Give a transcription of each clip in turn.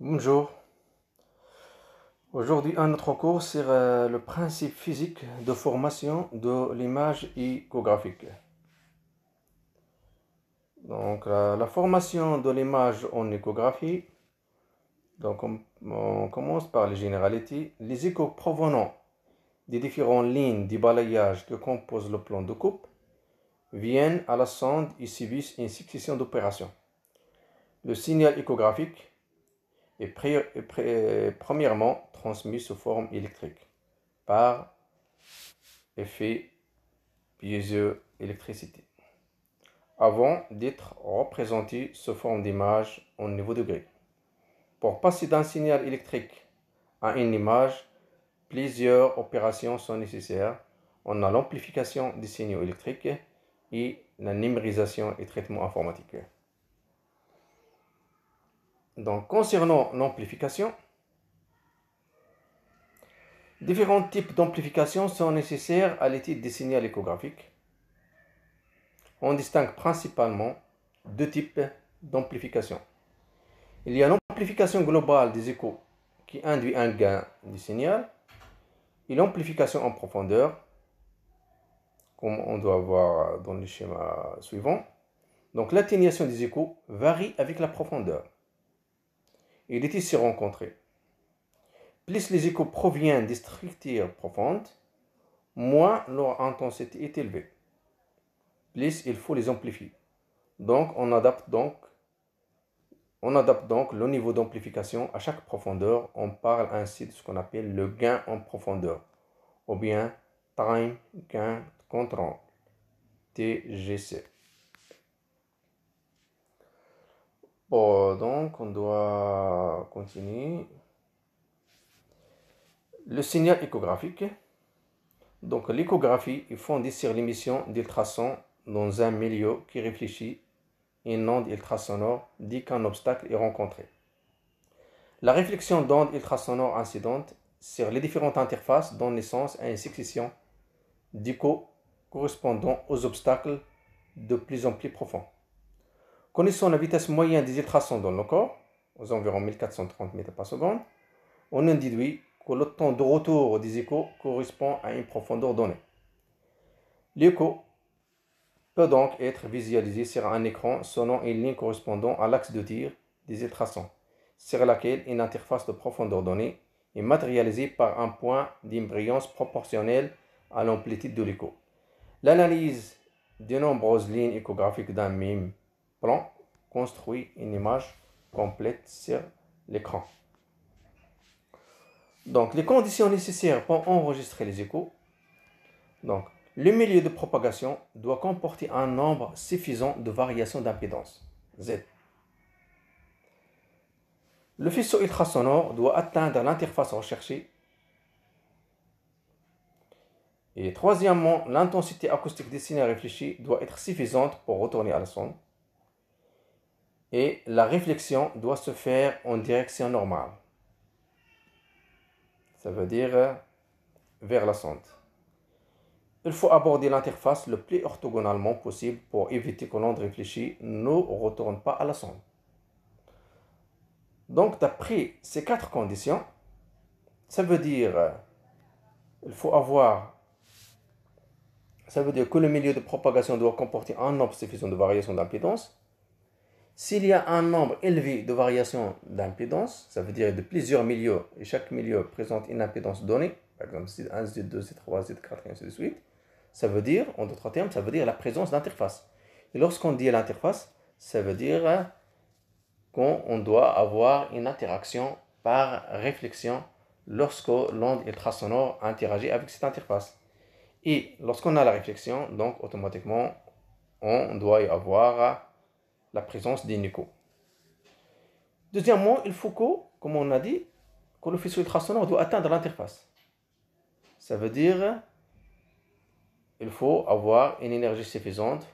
Bonjour. Aujourd'hui, un autre cours sur le principe physique de formation de l'image échographique. Donc, la formation de l'image en échographie. Donc, on commence par les généralités. Les échos provenant des différentes lignes du balayage que compose le plan de coupe viennent à la sonde et subissent une succession d'opérations. Le signal échographique est premièrement transmis sous forme électrique par effet piézoélectricité, avant d'être représenté sous forme d'image au niveau degré. Pour passer d'un signal électrique à une image, plusieurs opérations sont nécessaires. On a l'amplification des signaux électriques et la numérisation et traitement informatique. Donc, concernant l'amplification, différents types d'amplification sont nécessaires à l'étude des signaux échographiques. On distingue principalement deux types d'amplification. Il y a l'amplification globale des échos qui induit un gain du signal et l'amplification en profondeur, comme on doit voir dans le schéma suivant. Donc l'atténuation des échos varie avec la profondeur et il est ici rencontré. Plus les échos proviennent des structures profondes, moins leur intensité est élevée. Plus il faut les amplifier. Donc on adapte donc le niveau d'amplification à chaque profondeur. On parle ainsi de ce qu'on appelle le gain en profondeur, ou bien time gain control, TGC. Bon, donc on doit continuer. Le signal échographique. Donc l'échographie est fondée sur l'émission d'ultrasons dans un milieu qui réfléchit une onde ultrasonore dès qu'un obstacle est rencontré. La réflexion d'ondes ultrasonores incidentes sur les différentes interfaces donne naissance à une succession d'échos correspondant aux obstacles de plus en plus profonds. Connaissant la vitesse moyenne des ultrasons dans le corps, aux environs 1430 mètres par seconde, on en déduit que le temps de retour des échos correspond à une profondeur donnée. L'écho peut donc être visualisé sur un écran selon une ligne correspondant à l'axe de tir des ultrasons, sur laquelle une interface de profondeur donnée est matérialisée par un point d'une brillance proportionnelle à l'amplitude de l'écho. L'analyse de nombreuses lignes échographiques d'un même plan construit une image complète sur l'écran. Donc, les conditions nécessaires pour enregistrer les échos. Donc, le milieu de propagation doit comporter un nombre suffisant de variations d'impédance, Z. Le faisceau ultrasonore doit atteindre l'interface recherchée. Et troisièmement, l'intensité acoustique des signaux réfléchis doit être suffisante pour retourner à la sonde. Et la réflexion doit se faire en direction normale. Ça veut dire vers la sonde. Il faut aborder l'interface le plus orthogonalement possible pour éviter que l'onde réfléchie ne retourne pas à la sonde. Donc, d'après ces quatre conditions, ça veut dire que le milieu de propagation doit comporter un nombre suffisant de variations d'impédance. S'il y a un nombre élevé de variations d'impédance, ça veut dire de plusieurs milieux, et chaque milieu présente une impédance donnée, par exemple Z1, Z2, Z3, Z4, et ainsi de suite, ça veut dire, en d'autres termes, ça veut dire la présence d'interface. Et lorsqu'on dit l'interface, ça veut dire qu'on doit avoir une interaction par réflexion lorsque l'onde ultrasonore interagit avec cette interface. Et lorsqu'on a la réflexion, donc automatiquement, on doit y avoir la présence d'un écho. Deuxièmement, il faut que, comme on a dit, que le faisceau ultrasonore doit atteindre l'interface. Ça veut dire qu'il faut avoir une énergie suffisante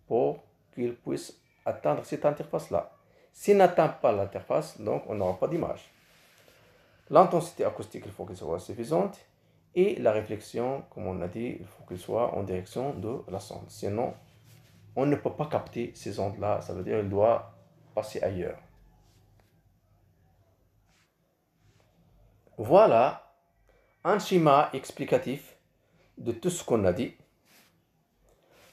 pour qu'il puisse atteindre cette interface-là. S'il n'atteint pas l'interface, donc on n'aura pas d'image. L'intensité acoustique, il faut qu'elle soit suffisante. Et la réflexion, comme on a dit, il faut qu'elle soit en direction de la sonde. Sinon, on ne peut pas capter ces ondes-là. Ça veut dire qu'elle doit passer ailleurs. Voilà un schéma explicatif de tout ce qu'on a dit.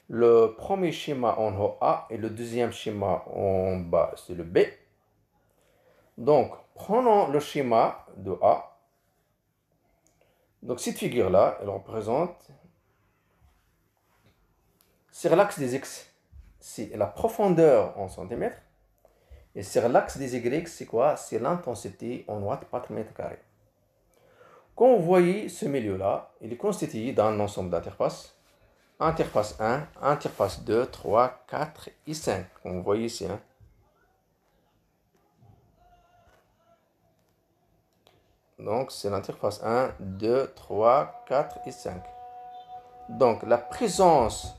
Le premier schéma en haut A et le deuxième schéma en bas, c'est le B. Donc, prenons le schéma de A. Donc, cette figure-là, elle représente, sur l'axe des X, c'est la profondeur en centimètres. Et sur l'axe des Y, c'est quoi? C'est l'intensité en watts par mètre carré. Quand vous voyez ce milieu-là, il est constitué d'un ensemble d'interfaces. Interface 1, interface 2, 3, 4 et 5. Comme vous voyez ici. Donc, c'est l'interface 1, 2, 3, 4 et 5. Donc, la présence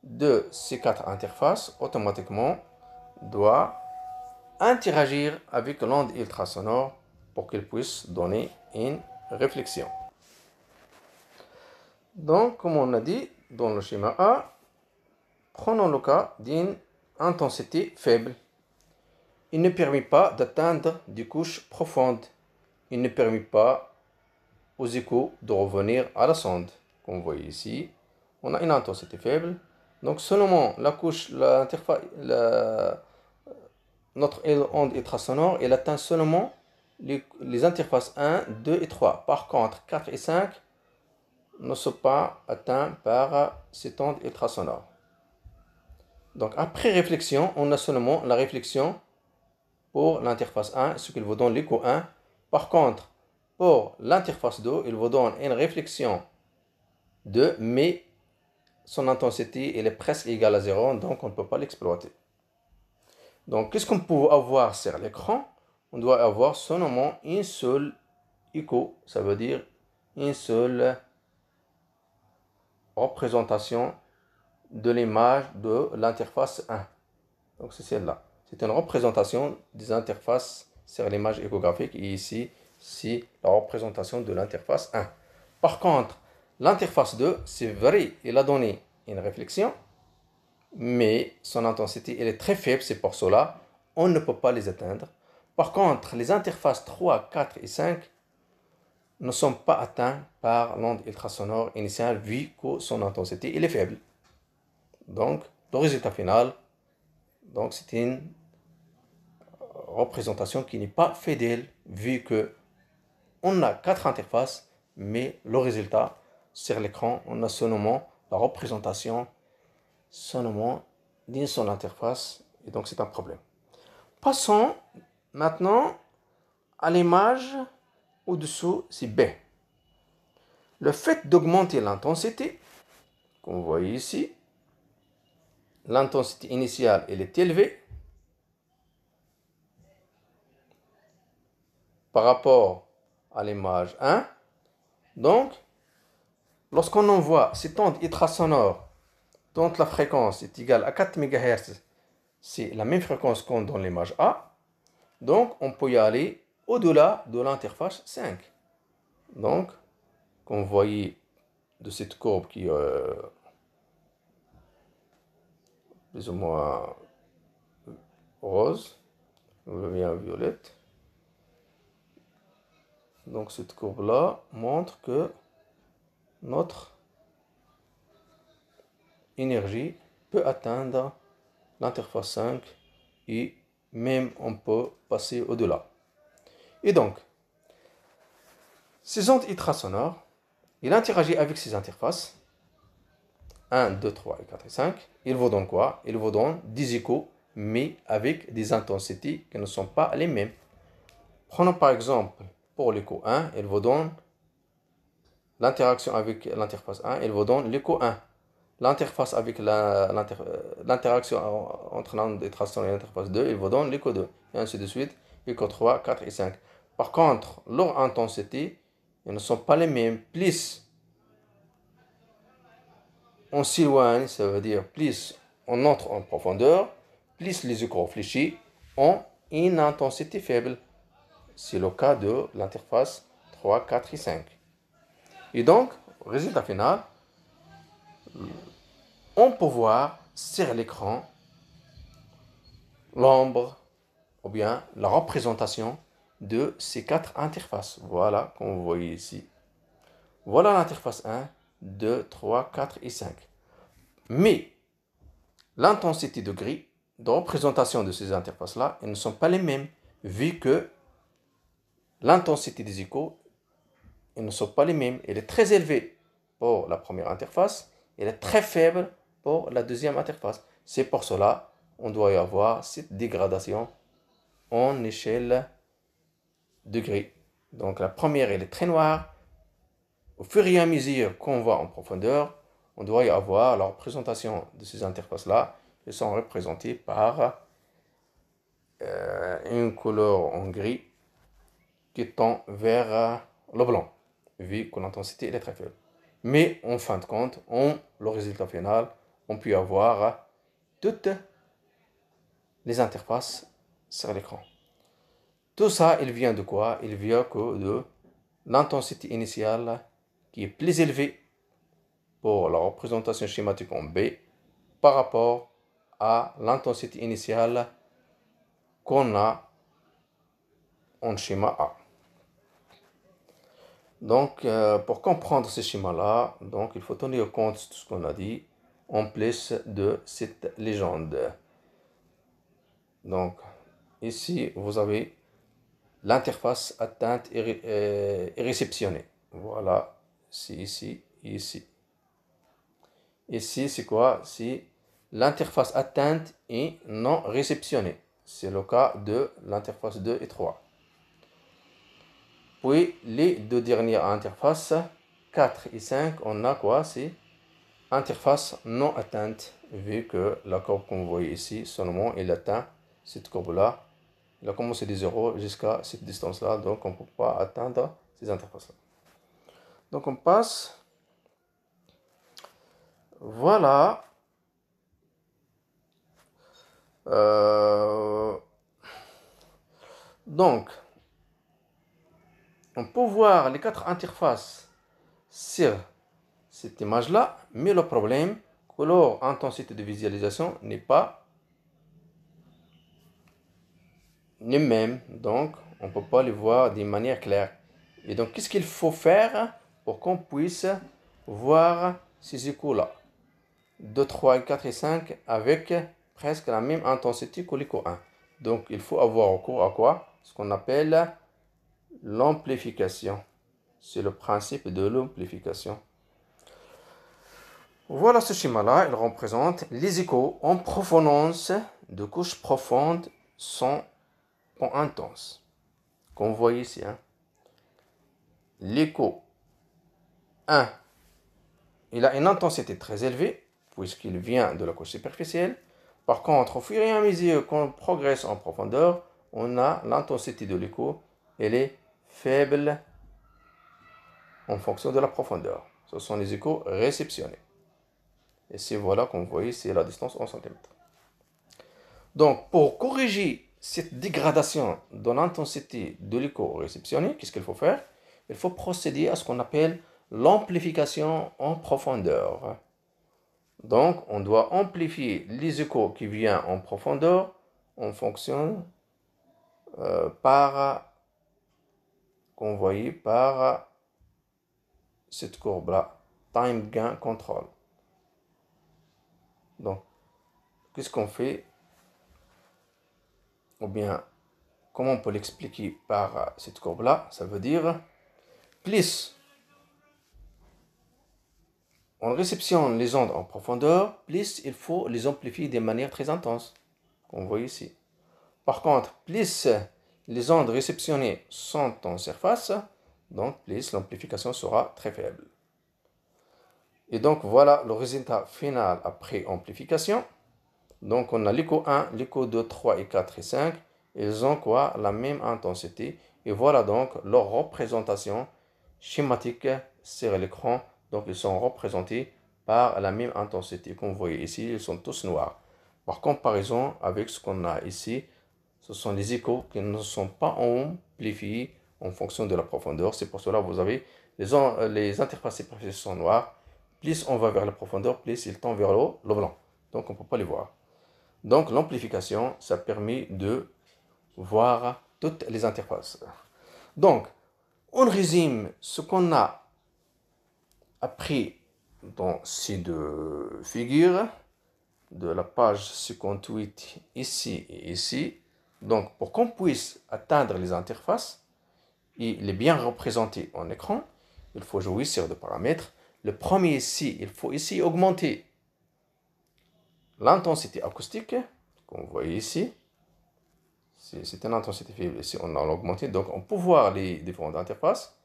de ces quatre interfaces, automatiquement, doit interagir avec l'onde ultrasonore pour qu'elle puisse donner une réflexion. Donc, comme on a dit dans le schéma A, prenons le cas d'une intensité faible. Il ne permet pas d'atteindre des couches profondes. Il ne permet pas aux échos de revenir à la sonde. Comme vous voyez ici, on a une intensité faible. Donc seulement la couche, notre onde ultrasonore, elle atteint seulement les interfaces 1, 2 et 3. Par contre, 4 et 5 ne sont pas atteints par cette onde ultrasonore. Donc après réflexion, on a seulement la réflexion pour l'interface 1, ce qu'il vous donne l'écho 1. Par contre, pour l'interface 2, il vous donne une réflexion 2, mais son intensité elle est presque égale à 0, donc on ne peut pas l'exploiter. Donc, qu'est-ce qu'on peut avoir sur l'écran? On doit avoir seulement une seule écho, ça veut dire une seule représentation de l'image de l'interface 1. Donc, c'est celle-là. C'est une représentation des interfaces sur l'image échographique. Et ici, c'est la représentation de l'interface 1. Par contre, l'interface 2, c'est vrai, il a donné une réflexion, mais son intensité elle est très faible, c'est pour cela on ne peut pas les atteindre. Par contre, les interfaces 3, 4 et 5 ne sont pas atteints par l'onde ultrasonore initiale vu que son intensité elle est faible. Donc, le résultat final, donc c'est une représentation qui n'est pas fidèle vu que on a 4 interfaces, mais le résultat sur l'écran, on a seulement la représentation seulement d'une seule interface, et donc c'est un problème. Passons maintenant à l'image au-dessous, c'est B. Le fait d'augmenter l'intensité, comme vous voyez ici, l'intensité initiale elle est élevée par rapport à l'image 1. Donc, lorsqu'on envoie cette onde ultrasonore dont la fréquence est égale à 4 MHz, c'est la même fréquence qu'on dans l'image A. Donc, on peut y aller au-delà de l'interface 5. Donc, comme vous voyez de cette courbe qui est plus ou moins rose, ou bien violette. Donc, cette courbe-là montre que notre énergie peut atteindre l'interface 5 et même on peut passer au-delà. Et donc, ces ondes ultrasonores, il interagit avec ces interfaces 1, 2, 3 et 4 et 5. Il vous donne quoi? Il vous donne des échos, mais avec des intensités qui ne sont pas les mêmes. Prenons par exemple pour l'écho 1, il vous donne l'interaction avec l'interface 1, il vous donne l'écho 1. L'interface avec l'interaction entre l'onde ultrasonore et l'interface 2, il vous donne l'écho 2. Et ainsi de suite, l'écho 3, 4 et 5. Par contre, leur intensité, ils ne sont pas les mêmes. Plus on s'éloigne, ça veut dire plus on entre en profondeur, plus les échos réfléchis ont une intensité faible. C'est le cas de l'interface 3, 4 et 5. Et donc, résultat final, on peut voir sur l'écran l'ombre ou bien la représentation de ces 4 interfaces. Voilà, comme vous voyez ici. Voilà l'interface 1, 2, 3, 4 et 5. Mais l'intensité de gris de représentation de ces interfaces-là, elles ne sont pas les mêmes, vu que l'intensité des échos, elles ne sont pas les mêmes. Elle est très élevée pour la première interface, elle est très faible pour la deuxième interface. C'est pour cela qu'on doit y avoir cette dégradation en échelle de gris. Donc la première, elle est très noire. Au fur et à mesure qu'on va en profondeur, on doit y avoir la représentation de ces interfaces-là. Elles sont représentées par une couleur en gris qui tend vers le blanc, vu que l'intensité est très faible. Mais en fin de compte, le résultat final, on peut avoir toutes les interfaces sur l'écran. Tout ça, il vient de quoi? Il vient que de l'intensité initiale qui est plus élevée pour la représentation schématique en B par rapport à l'intensité initiale qu'on a en schéma A. Donc, pour comprendre ce schéma-là, donc, il faut tenir compte de ce qu'on a dit en plus de cette légende. Donc, ici, vous avez l'interface atteinte et réceptionnée. Voilà, c'est ici et ici. Ici, c'est quoi? C'est l'interface atteinte et non réceptionnée. C'est le cas de l'interface 2 et 3. Puis, les deux dernières interfaces, 4 et 5, on a quoi? C'est interface non atteinte, vu que la courbe qu'on voit ici, seulement, il atteint cette courbe-là. Il a commencé de 0 jusqu'à cette distance-là, donc on ne peut pas atteindre ces interfaces-là. Donc on passe. Voilà. Donc, on peut voir les 4 interfaces sur cette image-là, mais le problème, que leur intensité de visualisation n'est pas les mêmes. Donc, on ne peut pas les voir d'une manière claire. Et donc, qu'est-ce qu'il faut faire pour qu'on puisse voir ces échos-là? 2, 3, 4 et 5 avec presque la même intensité que l'écho 1. Donc, il faut avoir recours à quoi? Ce qu'on appelle l'amplification. C'est le principe de l'amplification. Voilà ce schéma-là. Il représente les échos en provenance de couches profondes sont intenses. Comme vous voyez ici. L'écho 1, il a une intensité très élevée, puisqu'il vient de la couche superficielle. Par contre, au fur et à mesure qu'on progresse en profondeur, on a l'intensité de l'écho, elle est faible en fonction de la profondeur. Ce sont les échos réceptionnés. Et c'est voilà, comme vous voyez, c'est la distance en centimètres. Donc, pour corriger cette dégradation de l'intensité de l'écho réceptionné, qu'est-ce qu'il faut faire? Il faut procéder à ce qu'on appelle l'amplification en profondeur. Donc, on doit amplifier les échos qui viennent en profondeur en fonction qu'on voyait par cette courbe-là, time gain control. Donc, qu'est-ce qu'on fait? Ou bien, comment on peut l'expliquer par cette courbe-là? Ça veut dire, plus on réceptionne les ondes en profondeur, plus il faut les amplifier de manière très intense, comme vous voyez ici. Par contre, plus les ondes réceptionnées sont en surface, donc plus l'amplification sera très faible. Et donc voilà le résultat final après amplification. Donc on a l'écho 1, l'écho 2, 3 et 4 et 5. Ils ont quoi? La même intensité. Et voilà donc leur représentation schématique sur l'écran. Donc ils sont représentés par la même intensité. Comme vous voyez ici, ils sont tous noirs. Par comparaison avec ce qu'on a ici, ce sont les échos qui ne sont pas amplifiés en fonction de la profondeur. C'est pour cela que vous avez les interfaces superficielles sont noires. Plus on va vers la profondeur, plus ils tendent vers le blanc. Donc on ne peut pas les voir. Donc l'amplification, ça permet de voir toutes les interfaces. Donc, on résume ce qu'on a appris dans ces deux figures, de la page 58 ici et ici. Donc, pour qu'on puisse atteindre les interfaces et les bien représenter en écran, il faut jouer sur deux paramètres. Le premier ici, il faut ici augmenter l'intensité acoustique, comme vous voyez ici. C'est une intensité faible, ici on a augmenté, donc on peut voir les différentes interfaces.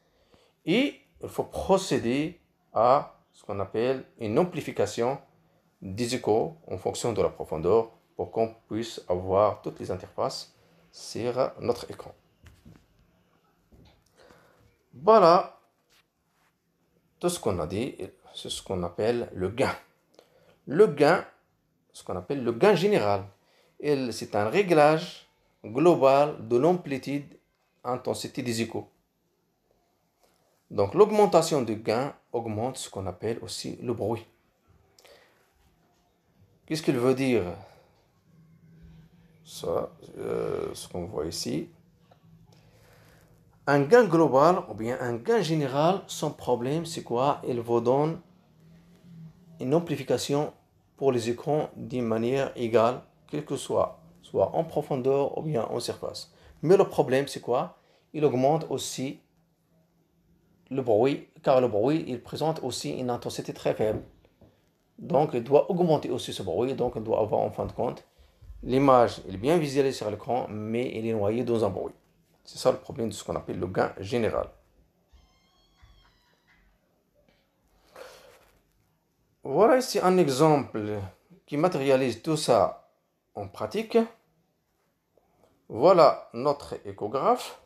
Et il faut procéder à ce qu'on appelle une amplification des échos en fonction de la profondeur pour qu'on puisse avoir toutes les interfaces sur notre écran. Voilà tout ce qu'on a dit, c'est ce qu'on appelle le gain. Le gain, ce qu'on appelle le gain général, c'est un réglage global de l'amplitude intensité des échos. Donc l'augmentation du gain augmente ce qu'on appelle aussi le bruit. Qu'est-ce qu'il veut dire ça, ce qu'on voit ici? Un gain global ou bien un gain général, son problème c'est quoi? Il vous donne une amplification pour les écrans d'une manière égale, quel que soit en profondeur ou bien en surface. Mais le problème c'est quoi? Il augmente aussi le bruit, car le bruit il présente aussi une intensité très faible. Donc il doit augmenter aussi ce bruit, donc il doit avoir en fin de compte l'image est bien visualisée sur l'écran, mais elle est noyée dans un bruit. C'est ça le problème de ce qu'on appelle le gain général. Voilà ici un exemple qui matérialise tout ça en pratique. Voilà notre échographe.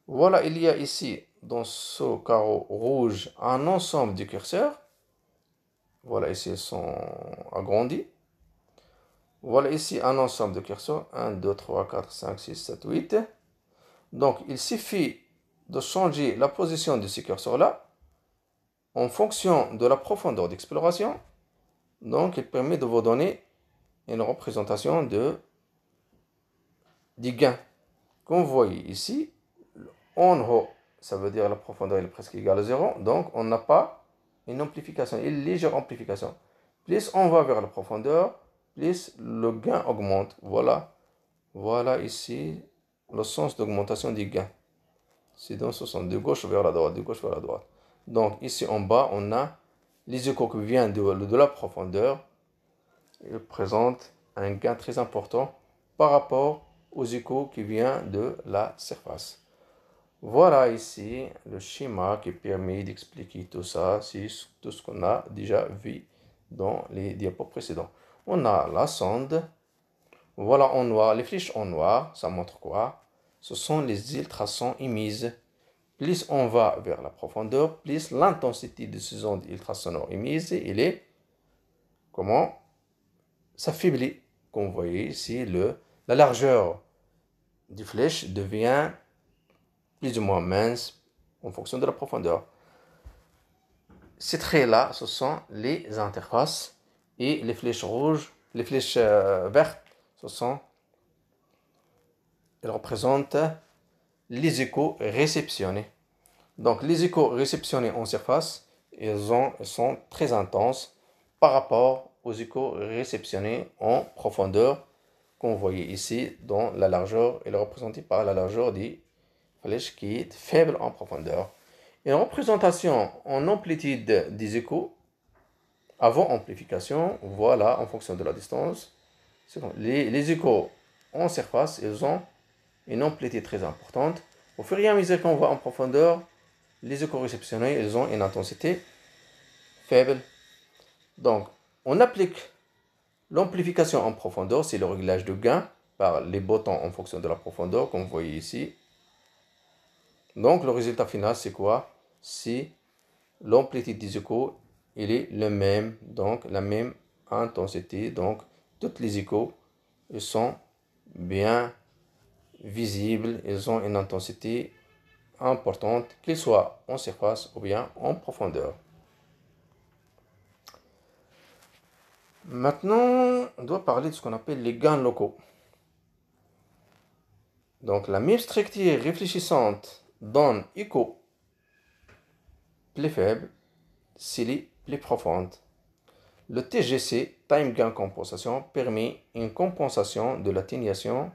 Voilà, il y a ici dans ce carreau rouge un ensemble de curseurs. Voilà, ici ils sont agrandis. Voilà ici un ensemble de curseurs. 1, 2, 3, 4, 5, 6, 7, 8. Donc, il suffit de changer la position de ces curseurs-là en fonction de la profondeur d'exploration. Donc, il permet de vous donner une représentation du gain. Comme vous voyez ici, en haut, ça veut dire la profondeur est presque égale à 0. Donc, on n'a pas une amplification, une légère amplification. Plus on va vers la profondeur, plus le gain augmente. Voilà. Voilà ici le sens d'augmentation du gain. C'est dans ce sens, de gauche vers la droite, de gauche vers la droite. Donc ici en bas, on a les échos qui viennent de la profondeur. Ils présentent un gain très important par rapport aux échos qui viennent de la surface. Voilà ici le schéma qui permet d'expliquer tout ça, c'est tout ce qu'on a déjà vu dans les diapos précédents. On a la sonde. Voilà en noir, les flèches en noir, ça montre quoi? Ce sont les ultrasons émises. Plus on va vers la profondeur, plus l'intensité de ces ondes ultrasonores émises, il est, comment? S'affaiblit. Comme vous voyez ici, la largeur du flèche devient plus ou moins mince en fonction de la profondeur. Ces traits-là, ce sont les interfaces et les flèches rouges, les flèches vertes, elles représentent les échos réceptionnés. Donc les échos réceptionnés en surface, ils sont très intenses par rapport aux échos réceptionnés en profondeur, qu'on voyait ici dans la largeur, elle est représentée par la largeur des flèches qui est faible en profondeur. Une représentation en amplitude des échos avant amplification, voilà en fonction de la distance. Les échos en surface, ils ont une amplitude très importante. Au fur et à mesure qu'on va en profondeur, les échos réceptionnés, ils ont une intensité faible. Donc, on applique l'amplification en profondeur, c'est le réglage de gain par les boutons en fonction de la profondeur, comme vous voyez ici. Donc, le résultat final, c'est quoi? C'est l'amplitude des échos, il est le même, donc la même intensité. Donc, toutes les échos, ils sont bien visibles, ils ont une intensité importante, qu'ils soient en surface ou bien en profondeur. Maintenant, on doit parler de ce qu'on appelle les gains locaux. Donc la même structure réfléchissante donne écho plus faible, s'il plus profonde. Le TGC, Time Gain Compensation, permet une compensation de l'atténuation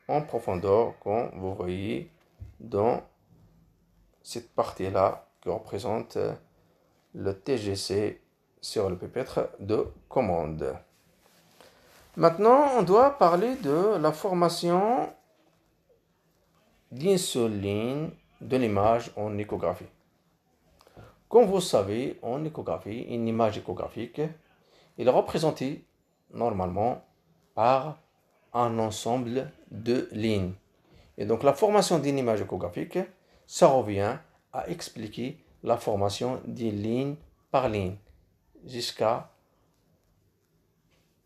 en profondeur, comme vous voyez dans cette partie-là qui représente le TGC sur le pupitre de commande. Maintenant, on doit parler de la formation d'une seule ligne de l'image en échographie. Comme vous savez, en échographie, une image échographique est représentée normalement par un ensemble de lignes. Et donc la formation d'une image échographique, ça revient à expliquer la formation d'une ligne par ligne jusqu'à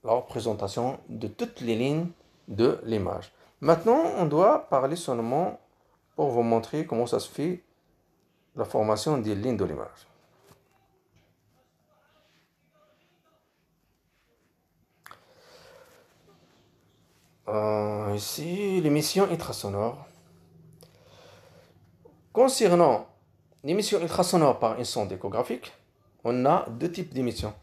la représentation de toutes les lignes de l'image. Maintenant, on doit parler seulement pour vous montrer comment ça se fait la formation des lignes de l'image. Ici, l'émission ultrasonore. Concernant l'émission ultrasonore par une sonde échographique, on a deux types d'émissions.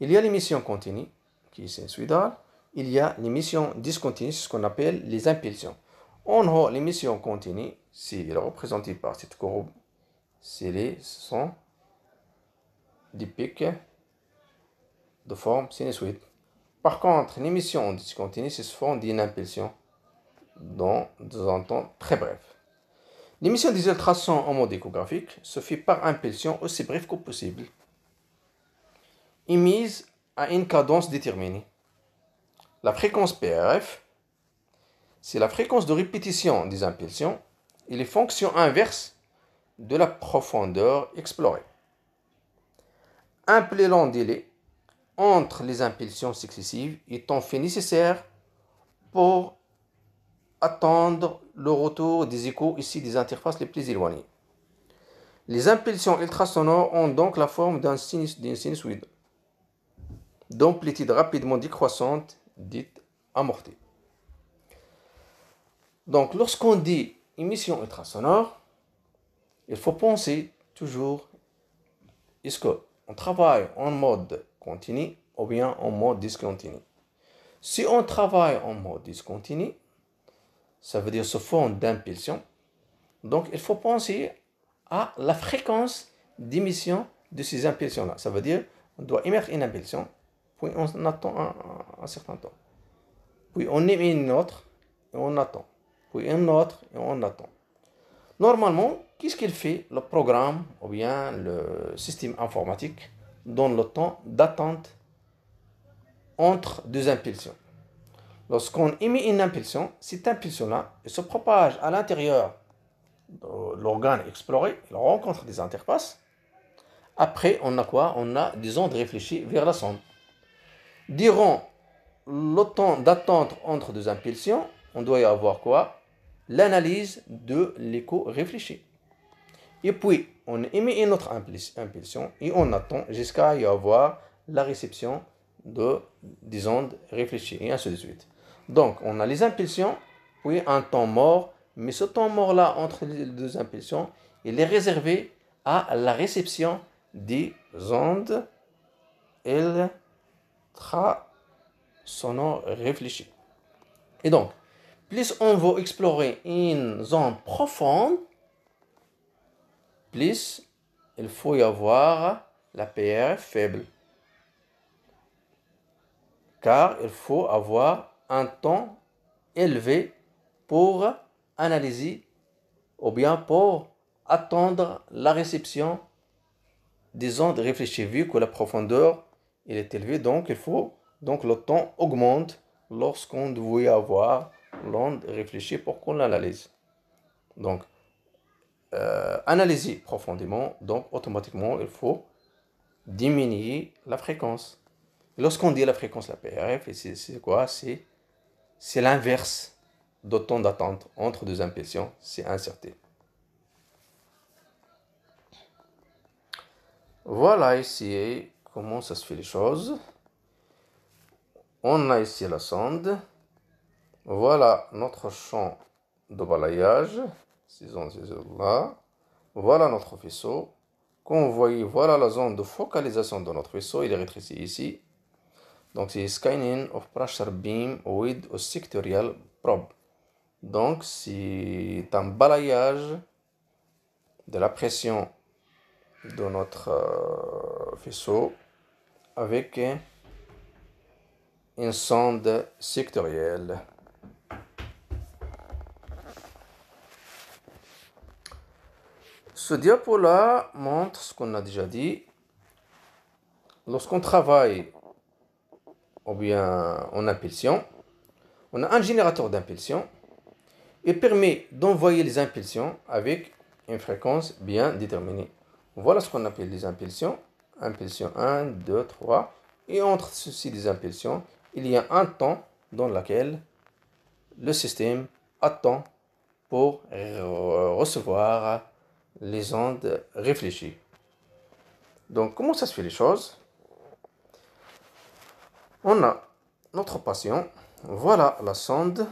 Il y a l'émission continue, qui est sinusoïdale. Il y a l'émission discontinue, ce qu'on appelle les impulsions. En haut, l'émission continue, c'est représenté par cette courbe. Ce sont des pics de forme sinusoïde. Par contre, l'émission discontinue, c'est sous forme d'une impulsion dans un temps très bref. L'émission des ultrasons en mode échographique se fait par impulsion aussi brève que possible, émise à une cadence déterminée. La fréquence PRF, c'est la fréquence de répétition des impulsions et les fonctions inverses de la profondeur explorée. Un plus long délai entre les impulsions successives étant fait nécessaire pour attendre le retour des échos ici des interfaces les plus éloignées. Les impulsions ultrasonores ont donc la forme d'une sinusoïde d'amplitude rapidement décroissante, dite amortie. Donc, lorsqu'on dit émission ultrasonore, il faut penser toujours, est-ce qu'on travaille en mode continu ou bien en mode discontinu? Si on travaille en mode discontinu, ça veut dire sous forme d'impulsion. Donc, il faut penser à la fréquence d'émission de ces impulsions-là. Ça veut dire on doit émettre une impulsion, puis on attend un certain temps. Puis on émet une autre et on attend. Puis une autre et on attend. Normalement, qu'est-ce qu'il fait le programme ou bien le système informatique dans le temps d'attente entre deux impulsions? Lorsqu'on émet une impulsion, cette impulsion-là se propage à l'intérieur de l'organe exploré, il rencontre des interfaces. Après, on a quoi? On a des ondes réfléchies vers la sonde. Durant le temps d'attente entre deux impulsions, on doit y avoir quoi? L'analyse de l'écho réfléchi. Et puis, on émet une autre impulsion et on attend jusqu'à y avoir la réception des ondes réfléchies et ainsi de suite. Donc, on a les impulsions, puis un temps mort, mais ce temps mort-là entre les deux impulsions, il est réservé à la réception des ondes ultrasonores réfléchies. Et donc, plus on va explorer une zone profonde, plus il faut y avoir la PR faible. Car il faut avoir un temps élevé pour analyser ou bien pour attendre la réception des ondes réfléchies. Vu que la profondeur est élevée, donc le temps augmente lorsqu'on doit avoir l'onde réfléchie pour qu'on l'analyse. Donc, analyser profondément, donc automatiquement, il faut diminuer la fréquence. Lorsqu'on dit la fréquence, la PRF, c'est quoi? C'est l'inverse de temps d'attente entre deux impulsions, c'est incertain. Voilà ici comment ça se fait les choses. On a ici la sonde. Voilà notre champ de balayage. Ces ondes là. Voilà notre faisceau. Comme vous voyez, voilà la zone de focalisation de notre faisceau. Il est rétréci ici. Donc, c'est scanning of pressure beam with a sectorial probe. Donc, c'est un balayage de la pression de notre faisceau avec une sonde sectorielle. Ce diapo-là montre ce qu'on a déjà dit. Lorsqu'on travaille ou bien en impulsion, on a un générateur d'impulsion. Il permet d'envoyer les impulsions avec une fréquence bien déterminée. Voilà ce qu'on appelle les impulsions. Impulsion 1, 2, 3. Et entre ceci des impulsions, il y a un temps dans lequel le système attend pour recevoir les ondes réfléchies. Donc, comment ça se fait les choses? On a notre patient. Voilà la sonde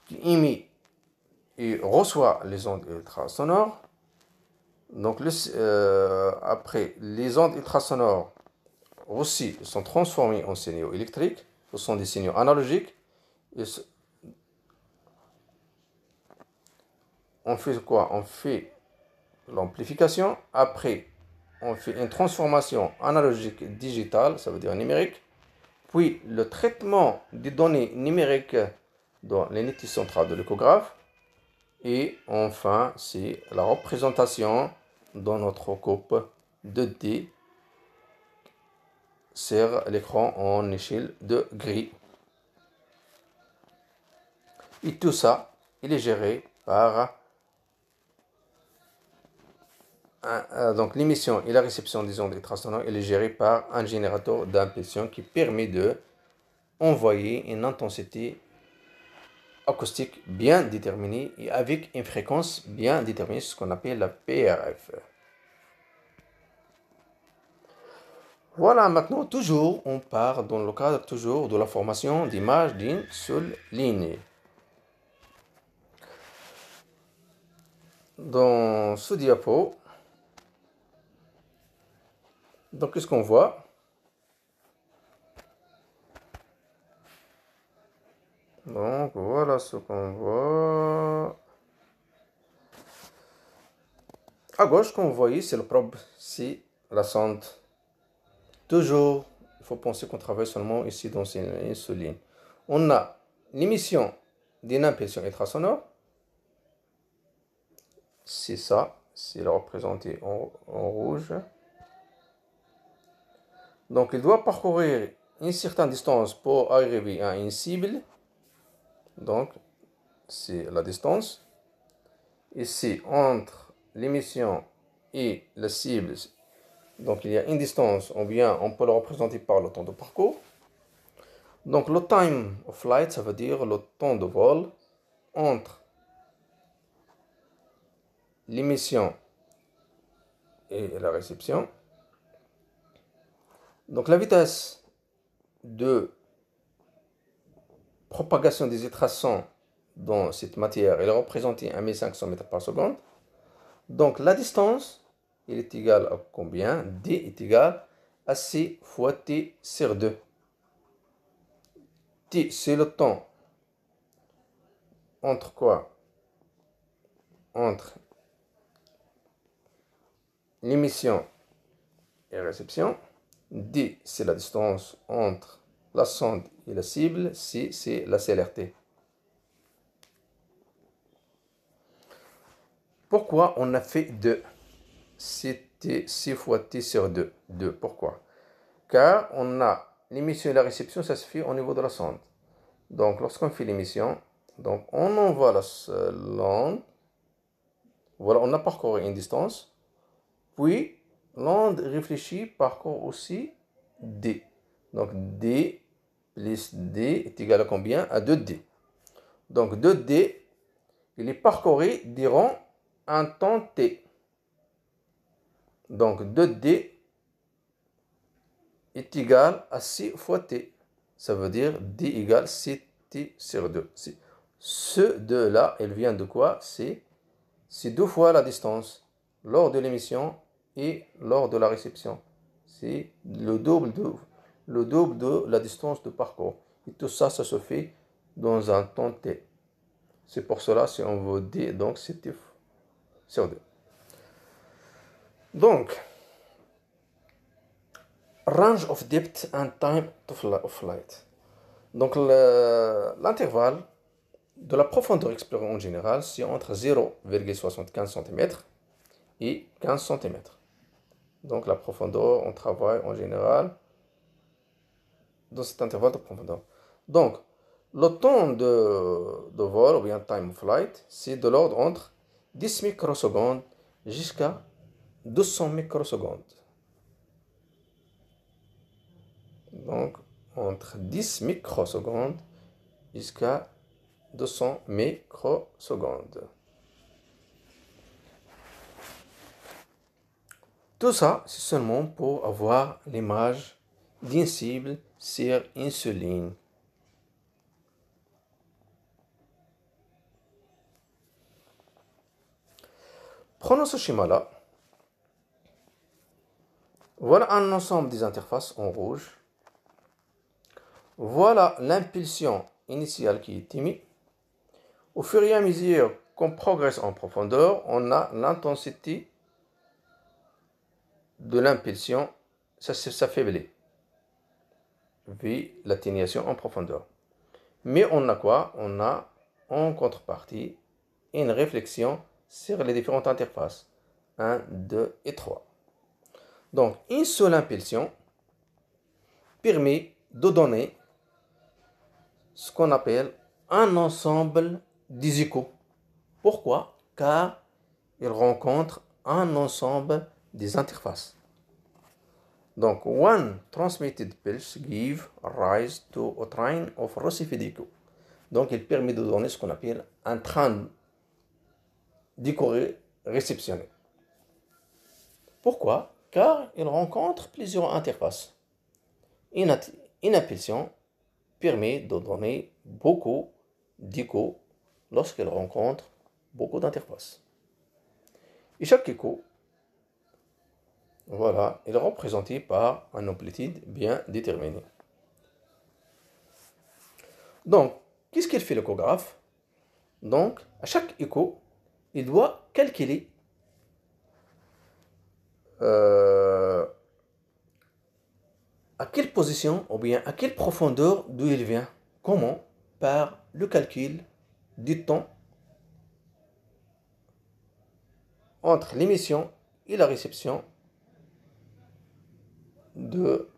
qui émet et reçoit les ondes ultrasonores. Donc, après, les ondes ultrasonores aussi sont transformées en signaux électriques. Ce sont des signaux analogiques. On fait quoi? On fait l'amplification. Après, on fait une transformation analogique digitale, ça veut dire numérique. Puis, le traitement des données numériques dans l'unité centrale de l'échographe. Et enfin, c'est la représentation dans notre coupe 2D sur l'écran en échelle de gris. Et tout ça, il est géré par donc l'émission et la réception des ondes ultrasonores, il est géré par un générateur d'impulsion qui permet de envoyer une intensité acoustique bien déterminée et avec une fréquence bien déterminée, ce qu'on appelle la PRF. Voilà, maintenant, toujours, on part dans le cadre toujours de la formation d'images d'une seule ligne. Dans ce diapo, donc qu'est-ce qu'on voit? Donc voilà ce qu'on voit. À gauche, comme vous voyez, c'est le probe, c'est la sonde. Toujours, il faut penser qu'on travaille seulement ici dans une seule ligne. On a l'émission d'une impulsion ultrasonore. C'est ça, c'est représenté en rouge. Donc, il doit parcourir une certaine distance pour arriver à une cible. Donc, c'est la distance. Ici, entre l'émission et la cible, donc il y a une distance, ou bien on peut le représenter par le temps de parcours. Donc, le time of flight, ça veut dire le temps de vol entre l'émission et la réception. Donc, la vitesse de propagation des ultrasons dans cette matière, elle est représentée à 1500 mètres par seconde. Donc, la distance, elle est égale à combien? D est égal à C fois T sur 2. T, c'est le temps entre quoi? Entre l'émission et la réception. D, c'est la distance entre la sonde et la cible. C, c'est la CLRT. Pourquoi on a fait 2? C'était C fois T sur 2. 2, pourquoi? Car on a l'émission et la réception, ça se fait au niveau de la sonde. Donc, lorsqu'on fait l'émission, donc on envoie la l'onde. Voilà, on a parcouru une distance. Puis, l'onde réfléchie parcourt aussi D. Donc, D plus D est égal à combien? À 2D. Donc, 2D, il est parcouru durant un temps T. Donc, 2D est égal à C fois T. Ça veut dire D égale CT sur 2. Ce 2-là, il vient de quoi? C'est 2 fois la distance lors de l'émission et lors de la réception. C'est le double de la distance de parcours. Et tout ça, ça se fait dans un temps t. C'est pour cela, si on veut d, donc c'est t sur 2. Donc, range of depth and time of flight. Donc, l'intervalle de la profondeur explorée en général, c'est entre 0,75 cm et 15 cm. Donc, la profondeur, on travaille en général dans cet intervalle de profondeur. Donc, le temps de vol, ou bien time of flight, c'est de l'ordre entre 10 microsecondes jusqu'à 200 microsecondes. Donc, entre 10 microsecondes jusqu'à 200 microsecondes. Tout ça, c'est seulement pour avoir l'image d'une cible sur une seule ligne. Prenons ce schéma-là. Voilà un ensemble des interfaces en rouge. Voilà l'impulsion initiale qui est émise. Au fur et à mesure qu'on progresse en profondeur, on a l'intensité de l'impulsion, ça s'affaiblit, vu l'atténuation en profondeur. Mais on a quoi? On a en contrepartie une réflexion sur les différentes interfaces. 1, 2 et 3. Donc, une seule impulsion permet de donner ce qu'on appelle un ensemble des échos. Pourquoi? Car il rencontre un ensemble des interfaces. Donc, one transmitted pulse give rise to a train of received echo. Donc, il permet de donner ce qu'on appelle un train d'écho réceptionné. Pourquoi? Car il rencontre plusieurs interfaces. Une impulsion permet de donner beaucoup d'échos lorsqu'elle rencontre beaucoup d'interfaces. Et chaque écho, voilà, est représenté par une amplitude bien déterminée. Donc, qu'est-ce qu'il fait l'échographe? Donc, à chaque écho, il doit calculer à quelle position ou bien à quelle profondeur d'où il vient. Comment? Par le calcul du temps entre l'émission et la réception de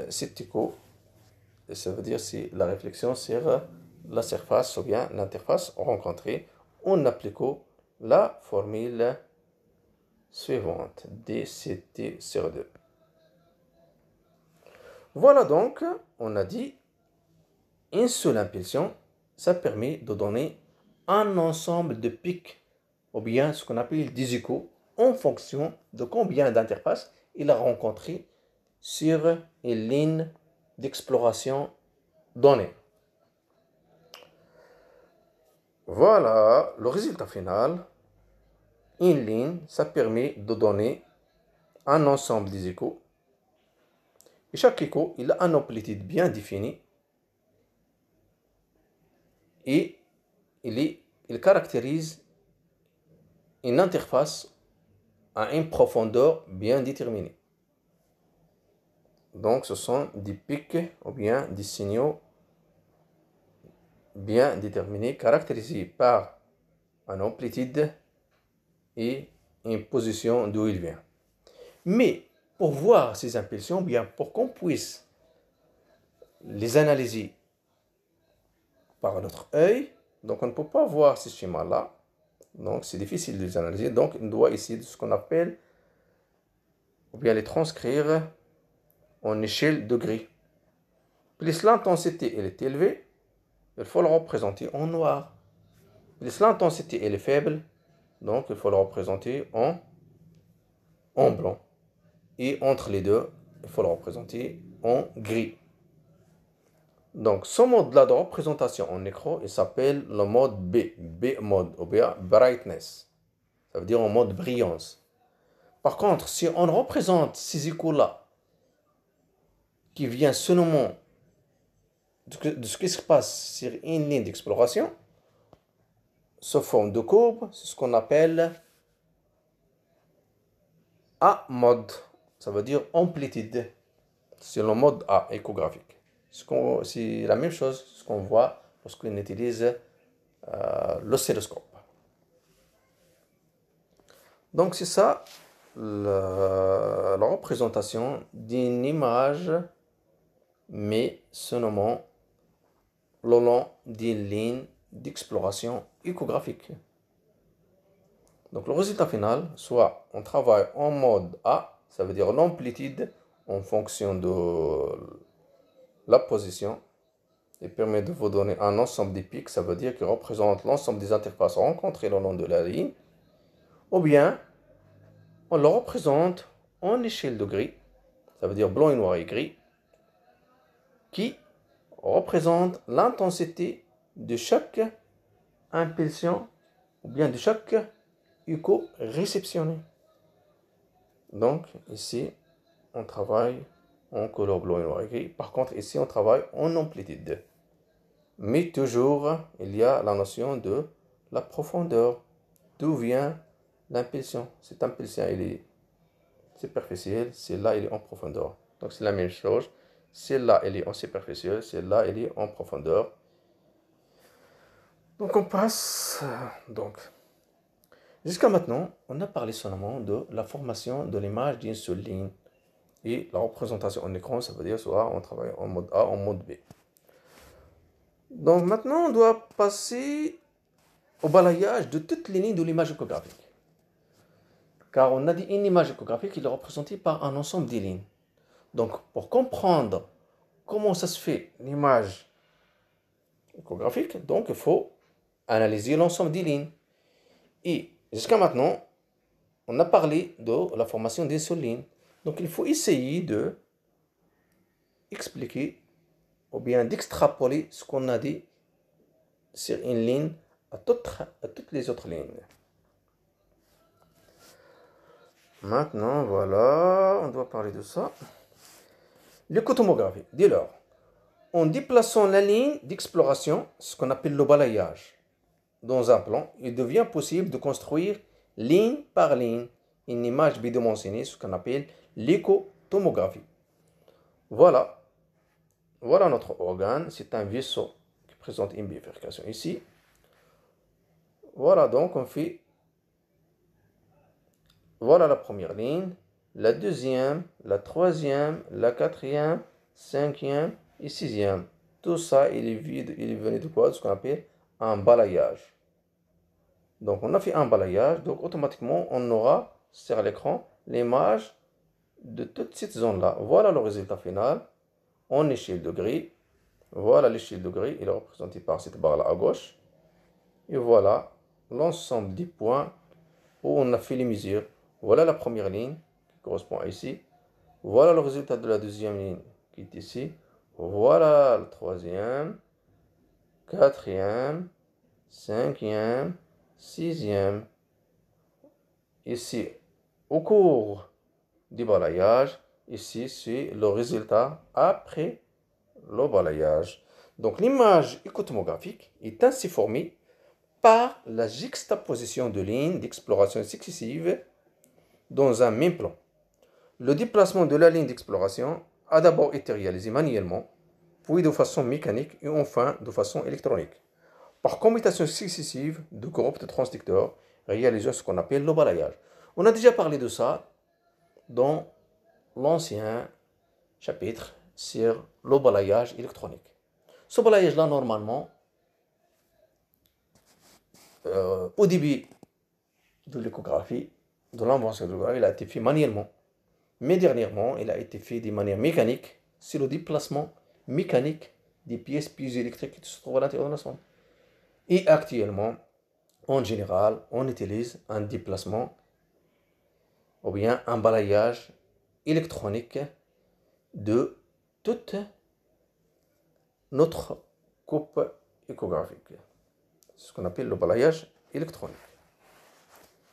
cet écho. Et ça veut dire c'est la réflexion sur la surface ou bien l'interface rencontrée en appliquant la formule suivante, dCt sur 2. Voilà donc, on a dit, une seule impulsion, ça permet de donner un ensemble de pics, ou bien ce qu'on appelle des échos, en fonction de combien d'interfaces il a rencontré sur une ligne d'exploration donnée. Voilà le résultat final. Une ligne, ça permet de donner un ensemble des échos. Et chaque écho, il a une amplitude bien définie. Et il caractérise une interface à une profondeur bien déterminée. Donc, ce sont des pics ou bien des signaux bien déterminés, caractérisés par une amplitude et une position d'où il vient. Mais pour voir ces impulsions, bien pour qu'on puisse les analyser par notre œil, donc on ne peut pas voir ces schémas-là, donc c'est difficile de les analyser, donc on doit essayer de ce qu'on appelle, ou bien les transcrire en échelle de gris. Plus l'intensité elle est élevée, il faut le représenter en noir. Plus l'intensité elle est faible, donc il faut le représenter en blanc. Et entre les deux, il faut le représenter en gris. Donc, ce mode-là de représentation en écran, il s'appelle le mode B. B mode, ou bien brightness. Ça veut dire en mode brillance. Par contre, si on représente ces échos-là, qui vient seulement de ce qui se passe sur une ligne d'exploration, sous forme de courbe, c'est ce qu'on appelle A mode. Ça veut dire amplitude. C'est le mode A échographique. C'est la même chose ce qu'on voit lorsqu'on utilise l'oscilloscope. Donc c'est ça la représentation d'une image, mais seulement le long d'une ligne d'exploration échographique. Donc le résultat final, soit on travaille en mode A, ça veut dire l'amplitude en fonction de la position, et permet de vous donner un ensemble des pics, ça veut dire qu'il représente l'ensemble des interfaces rencontrées le long de la ligne, ou bien on le représente en échelle de gris, ça veut dire blanc et noir et gris, qui représente l'intensité de chaque impulsion ou bien de chaque écho réceptionné. Donc ici, on travaille en couleur blanc et noir et gris. Par contre, ici, on travaille en amplitude. Mais toujours, il y a la notion de la profondeur. D'où vient l'impulsion? Cette impulsion, elle est superficielle, celle-là, elle est en profondeur. Donc c'est la même chose. Celle-là, elle est en superficielle, celle-là, elle est en profondeur. Donc on passe. Jusqu'à maintenant, on a parlé seulement de la formation de l'image d'une seule ligne. Et la représentation en écran, ça veut dire soit on travaille en mode A, en mode B. Donc maintenant, on doit passer au balayage de toutes les lignes de l'image échographique. Car on a dit une image échographique, elle est représentée par un ensemble de lignes. Donc pour comprendre comment ça se fait l'image échographique, donc il faut analyser l'ensemble des lignes. Et jusqu'à maintenant, on a parlé de la formation d'une seule ligne. Donc il faut essayer de expliquer ou bien d'extrapoler ce qu'on a dit sur une ligne à toutes les autres lignes. Maintenant, voilà, on doit parler de ça. L'écotomographie. Dès lors, en déplaçant la ligne d'exploration, ce qu'on appelle le balayage, dans un plan, il devient possible de construire ligne par ligne une image bidimensionnelle, ce qu'on appelle l'écotomographie. Voilà. Voilà notre organe. C'est un vaisseau qui présente une bifurcation ici. Voilà, donc on fait. Voilà la première ligne, la deuxième, la troisième, la quatrième, cinquième et sixième. Tout ça, il est venu de quoi? De ce qu'on appelle un balayage. Donc on a fait un balayage, donc automatiquement on aura sur l'écran l'image de toute cette zone-là. Voilà le résultat final en échelle de gris. Voilà l'échelle de gris, il est représenté par cette barre-là à gauche. Et voilà l'ensemble des points où on a fait les mesures. Voilà la première ligne qui correspond à ici. Voilà le résultat de la deuxième ligne qui est ici. Voilà le troisième, quatrième, cinquième, sixième. Ici, au cours du balayage, ici c'est le résultat après le balayage. Donc l'image écotomographique est ainsi formée par la juxtaposition de lignes d'exploration successives dans un même plan. Le déplacement de la ligne d'exploration a d'abord été réalisé manuellement, puis de façon mécanique et enfin de façon électronique, par commutation successive de groupes de transducteurs réalisant ce qu'on appelle le balayage. On a déjà parlé de ça dans l'ancien chapitre sur le balayage électronique. Ce balayage-là, normalement, au début de l'échographie, de l'invention de l'échographie, il a été fait manuellement. Mais dernièrement, il a été fait de manière mécanique. C'est le déplacement mécanique des pièces piézoélectriques qui se trouvent à l'intérieur de l'ensemble. Et actuellement, en général, on utilise un déplacement ou bien un balayage électronique de toute notre coupe échographique. C'est ce qu'on appelle le balayage électronique.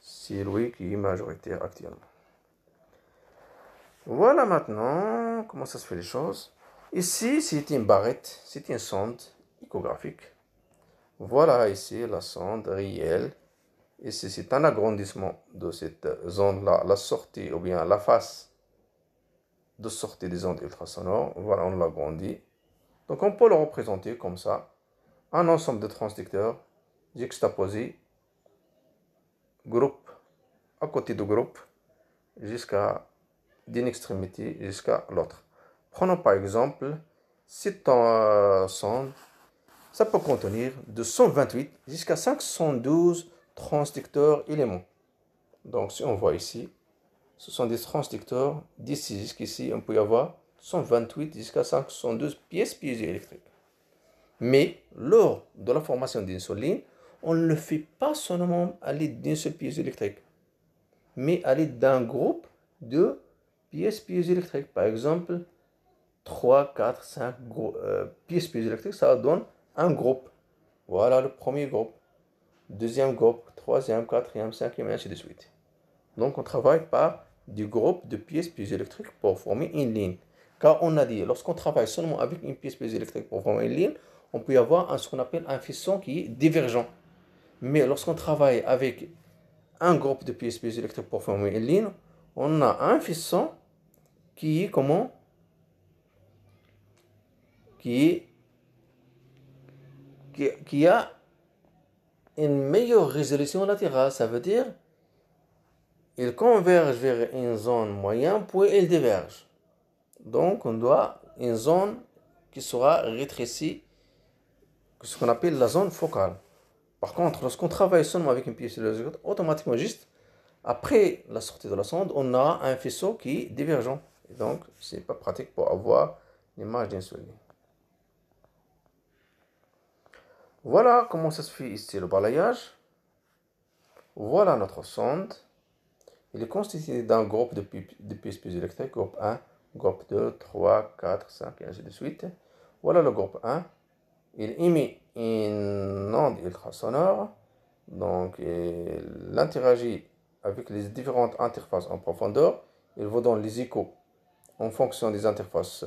C'est lui qui est majoritaire actuellement. Voilà maintenant comment ça se fait les choses. Ici, c'est une barrette, c'est une sonde échographique. Voilà ici la sonde réelle. Ici, c'est un agrandissement de cette zone-là, la sortie ou bien la face de sortie des ondes ultrasonores. Voilà, on l'agrandit. Donc, on peut le représenter comme ça. Un ensemble de transducteurs juxtaposés, groupe à côté de groupe, jusqu'à d'une extrémité jusqu'à l'autre. Prenons par exemple cette sonde. Ça peut contenir de 128 jusqu'à 512 transducteurs éléments. Donc, si on voit ici, ce sont des transducteurs. D'ici jusqu'ici, on peut y avoir 128 jusqu'à 512 pièces piézoélectriques. Mais lors de la formation d'une seule ligne, on ne le fait pas seulement à l'aide d'une seule pièce électrique, mais à l'aide d'un groupe de pièces piézoélectriques. Par exemple, 3, 4, 5 pièces piézoélectriques, ça donne un groupe. Voilà le premier groupe. Deuxième groupe, troisième, quatrième, cinquième, et ainsi de suite. Donc, on travaille par du groupe de pièces piézoélectriques pour former une ligne. Car on a dit, lorsqu'on travaille seulement avec une pièce piézoélectrique pour former une ligne, on peut y avoir ce qu'on appelle un faisceau qui est divergent. Mais lorsqu'on travaille avec un groupe de pièces piézoélectriques pour former une ligne, on a un faisceau qui est comment? Qui a une meilleure résolution latérale. Ça veut dire il converge vers une zone moyenne, puis il diverge. Donc, on doit une zone qui sera rétrécie, ce qu'on appelle la zone focale. Par contre, lorsqu'on travaille seulement avec une pièce piézoélectrique, automatiquement, juste après la sortie de la sonde, on a un faisceau qui est divergent. Et donc, ce n'est pas pratique pour avoir l'image d'une seule ligne. Voilà comment ça se fait ici le balayage. Voilà notre sonde. Il est constitué d'un groupe de pièces piézoélectriques, groupe 1, groupe 2, 3, 4, 5 et ainsi de suite. Voilà le groupe 1. Il émet une onde ultrasonore. Donc, il interagit avec les différentes interfaces en profondeur. Il vous donne les échos en fonction des interfaces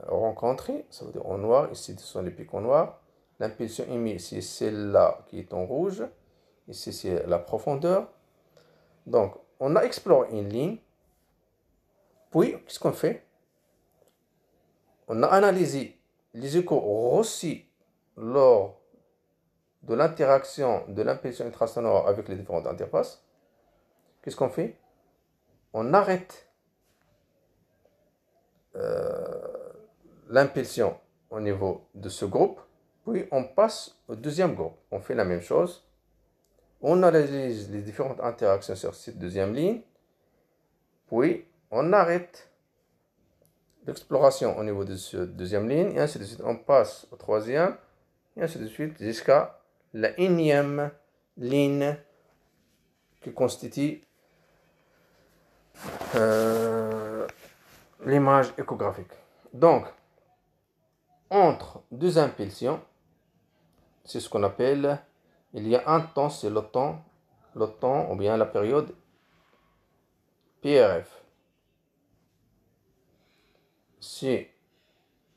rencontrées. Ça veut dire en noir. Ici, ce sont les pics en noir. L'impulsion émise, c'est celle-là qui est en rouge. Ici, c'est la profondeur. Donc, on a exploré une ligne. Puis, qu'est-ce qu'on fait? On a analysé les échos reçus lors de l'interaction de l'impulsion ultrasonore avec les différentes interfaces. Qu'est-ce qu'on fait? On arrête l'impulsion au niveau de ce groupe. Puis, on passe au deuxième groupe. On fait la même chose. On analyse les différentes interactions sur cette deuxième ligne. Puis, on arrête l'exploration au niveau de cette deuxième ligne. Et ainsi de suite. On passe au troisième. Et ainsi de suite jusqu'à la énième ligne qui constitue l'image échographique. Donc, entre deux impulsions, c'est ce qu'on appelle, il y a un temps, c'est le temps ou bien la période PRF. Si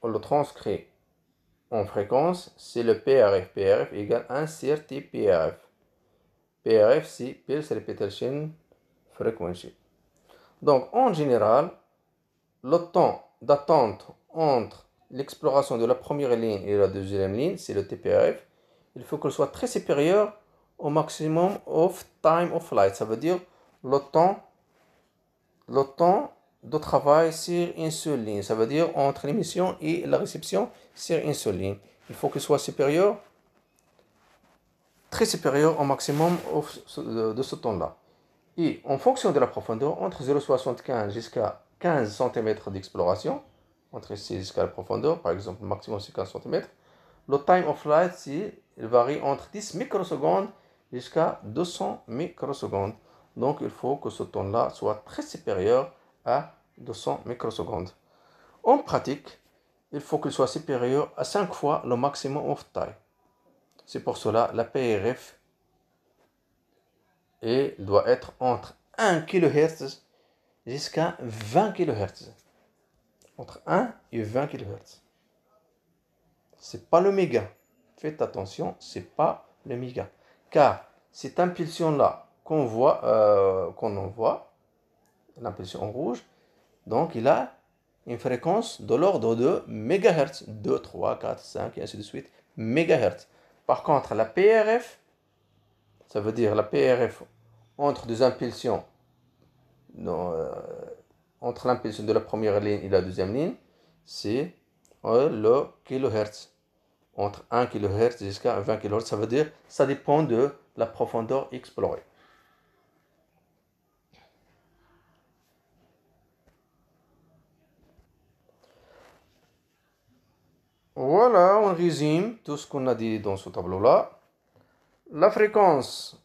on le transcrit en fréquence, c'est le PRF. PRF égale 1 CRT PRF. PRF, c'est Pulse Repetition Frequency. Donc, en général, le temps d'attente entre l'exploration de la première ligne et la deuxième ligne, c'est le TPRF. Il faut qu'il soit très supérieur au maximum of time of flight. Ça veut dire le temps de travail sur une seule ligne. Ça veut dire entre l'émission et la réception sur une seule ligne. Il faut qu'il soit supérieur, très supérieur au maximum de ce temps-là. Et en fonction de la profondeur, entre 0,75 jusqu'à 15 cm d'exploration, entre ici jusqu'à la profondeur, par exemple, le maximum c'est 15 cm, le time of flight, il varie entre 10 microsecondes jusqu'à 200 microsecondes. Donc, il faut que ce temps-là soit très supérieur à 200 microsecondes. En pratique, il faut qu'il soit supérieur à 5 fois le maximum of taille. C'est pour cela la PRF doit être entre 1 kHz jusqu'à 20 kHz. Entre 1 et 20 kHz. C'est pas le méga. Faites attention, c'est pas le méga. Car cette impulsion-là qu'on envoie, l'impulsion en rouge, donc il a une fréquence de l'ordre de MHz. 2, 3, 4, 5 et ainsi de suite. MHz. Par contre, la PRF, ça veut dire la PRF entre deux impulsions, entre l'impulsion de la première ligne et la deuxième ligne, c'est le kHz. Entre 1 kHz jusqu'à 20 kHz, ça veut dire ça dépend de la profondeur explorée. Voilà, on résume tout ce qu'on a dit dans ce tableau-là. La fréquence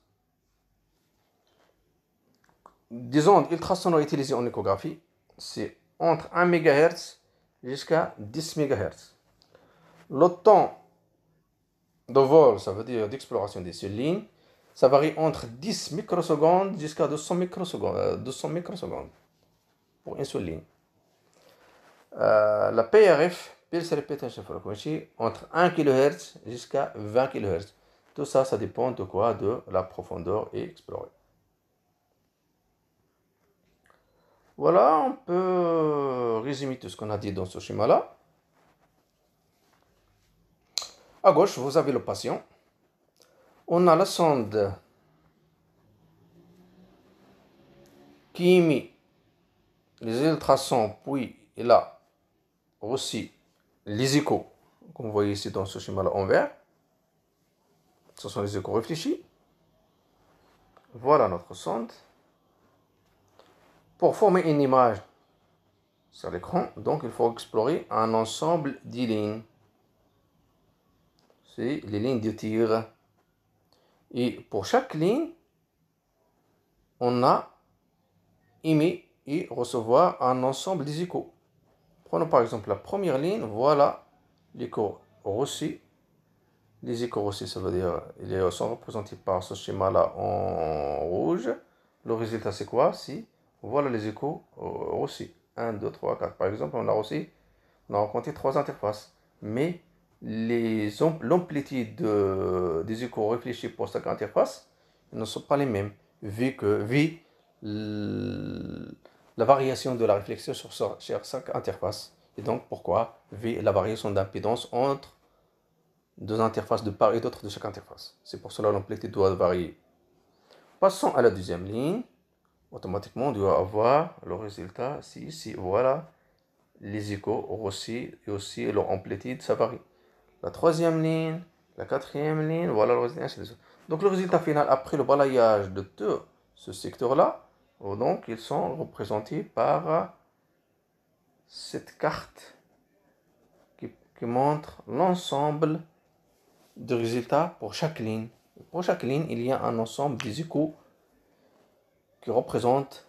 des ondes ultrasonores utilisées en échographie, c'est entre 1 MHz jusqu'à 10 MHz. Le temps de vol, ça veut dire d'exploration des seules lignes, ça varie entre 10 microsecondes jusqu'à 200 microsecondes pour une seule ligne. La PRF, Pulse Repetition Frequency, entre 1 kHz jusqu'à 20 kHz. Tout ça, ça dépend de quoi? De la profondeur explorée. Voilà, on peut résumer tout ce qu'on a dit dans ce schéma-là. À gauche, vous avez le patient. On a la sonde qui émet les ultrasons, puis il a aussi les échos, comme vous voyez ici dans ce schéma-là en vert. Ce sont les échos réfléchis. Voilà notre sonde. Pour former une image sur l'écran, donc il faut explorer un ensemble de lignes. C'est les lignes de tir. Et pour chaque ligne, on a émis et recevoir un ensemble des échos. Prenons par exemple la première ligne, voilà l'écho reçu. Les échos reçus, ça veut dire ils sont représentés par ce schéma-là en rouge. Le résultat, c'est quoi? Si voilà les échos reçus. 1, 2, 3, 4. Par exemple, on a rencontré 3 interfaces. Mais l'amplitude des échos réfléchis pour chaque interface ne sont pas les mêmes, vu la variation de la réflexion sur chaque interface. Et donc, pourquoi? Vu la variation d'impédance entre deux interfaces de part et d'autre de chaque interface. C'est pour cela que l'amplitude doit varier. Passons à la deuxième ligne. Automatiquement, on doit avoir le résultat. Si voilà, les échos reçus et aussi leur amplitude, ça varie. La troisième ligne, la quatrième ligne, voilà le résultat. Donc le résultat final, après le balayage de tout ce secteur-là, donc ils sont représentés par cette carte qui montre l'ensemble de résultats pour chaque ligne. Pour chaque ligne, il y a un ensemble des échos qui représentent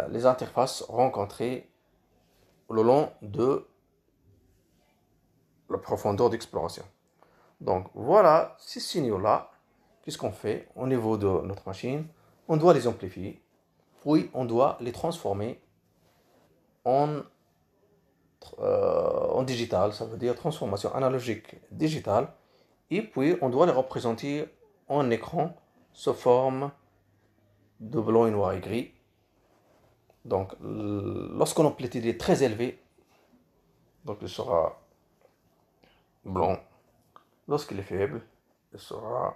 les interfaces rencontrées le long de la profondeur d'exploration. Donc voilà, ces signaux-là, qu'est-ce qu'on fait au niveau de notre machine? On doit les amplifier, puis on doit les transformer en digital, ça veut dire transformation analogique digitale, et puis on doit les représenter en écran sous forme de blanc et noir et gris. Donc lorsqu'on l'amplitude est très élevée, donc il sera blanc. Lorsqu'il est faible, il sera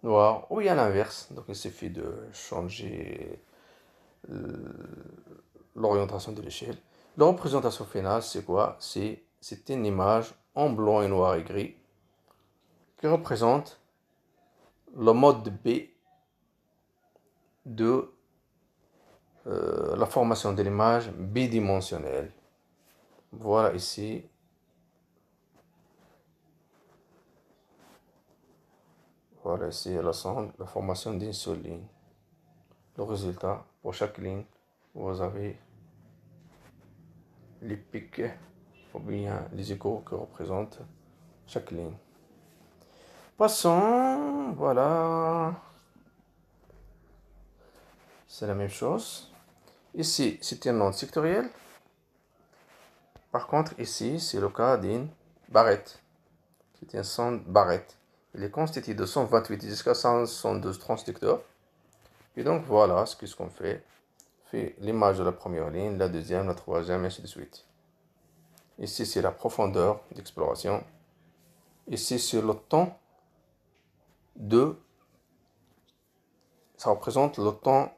noir, ou il y a l'inverse. Donc il suffit de changer l'orientation de l'échelle. La représentation finale, c'est quoi? C'est une image en blanc et noir et gris qui représente le mode B de la formation de l'image bidimensionnelle. Voilà ici. Voilà ici la formation d'une seule ligne. Le résultat, pour chaque ligne, vous avez les pics ou bien les échos que représente chaque ligne. Passons, voilà, c'est la même chose. Ici, c'est une onde sectorielle. Par contre, ici, c'est le cas d'une barrette. C'est une sonde barrette. Il est constitué de 128 jusqu'à 112 transducteurs. Et donc, voilà ce qu'on fait. On fait l'image de la première ligne, la deuxième, la troisième, et ainsi de suite. Ici, c'est la profondeur d'exploration. Ici, c'est le temps ça représente le temps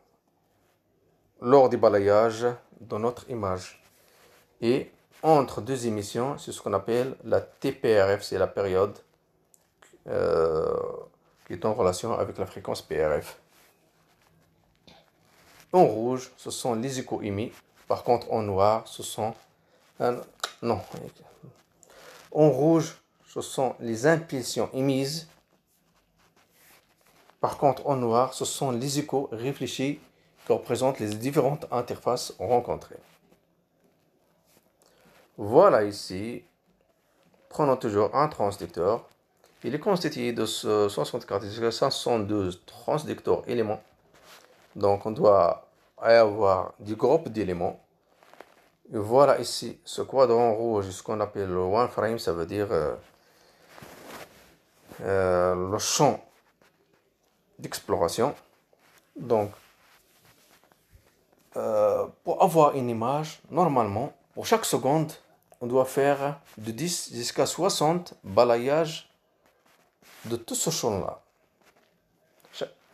lors du balayage de notre image. Et entre deux émissions, c'est ce qu'on appelle la TPRF, c'est la période qui est en relation avec la fréquence PRF. En rouge, ce sont les échos émis. Par contre, en noir, ce sont... non. En rouge, ce sont les impulsions émises. Par contre, en noir, ce sont les échos réfléchis qui représentent les différentes interfaces rencontrées. Voilà ici, prenons toujours un transducteur. Il est constitué de 64 jusqu'à 512 transducteurs éléments. Donc, on doit avoir du groupe d'éléments. Et voilà ici, ce quadrant rouge, ce qu'on appelle le one frame, ça veut dire le champ d'exploration. Donc, pour avoir une image, normalement, pour chaque seconde, on doit faire de 10 jusqu'à 60 balayages de tout ce champ-là.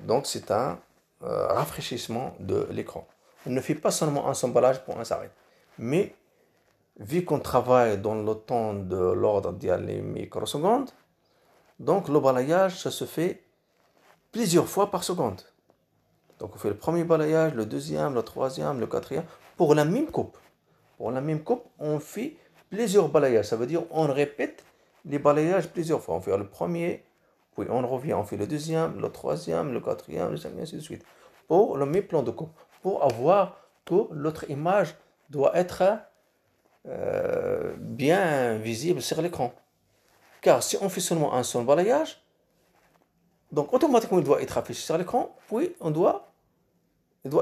Donc, c'est un rafraîchissement de l'écran. On ne fait pas seulement un seul balayage pour un s'arrête. Mais, vu qu'on travaille dans le temps de l'ordre des microsecondes, donc le balayage, ça se fait plusieurs fois par seconde. Donc, on fait le premier balayage, le deuxième, le troisième, le quatrième, pour la même coupe. Pour la même coupe, on fait plusieurs balayages. Ça veut dire on répète les balayages plusieurs fois. On fait le premier, puis on revient, on fait le deuxième, le troisième, le quatrième, le cinquième, ainsi de suite. Pour le même plan de coupe. Pour avoir que l'autre image doit être bien visible sur l'écran. Car si on fait seulement un seul balayage, donc automatiquement il doit être affiché sur l'écran, puis il doit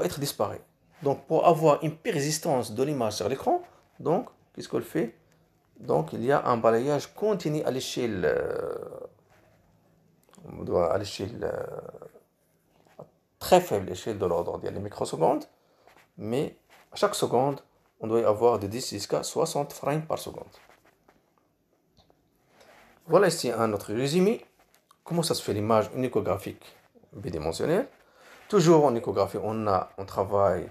être disparu. Donc pour avoir une persistance de l'image sur l'écran, donc qu'est-ce qu'on fait? Donc il y a un balayage continu à l'échelle, à l'échelle très faible, échelle de l'ordre des microsecondes, mais à chaque seconde, on doit avoir de 10 jusqu'à 60 frames par seconde. Voilà ici un autre résumé. Comment ça se fait l'image échographique bidimensionnelle? Toujours en échographie, on travaille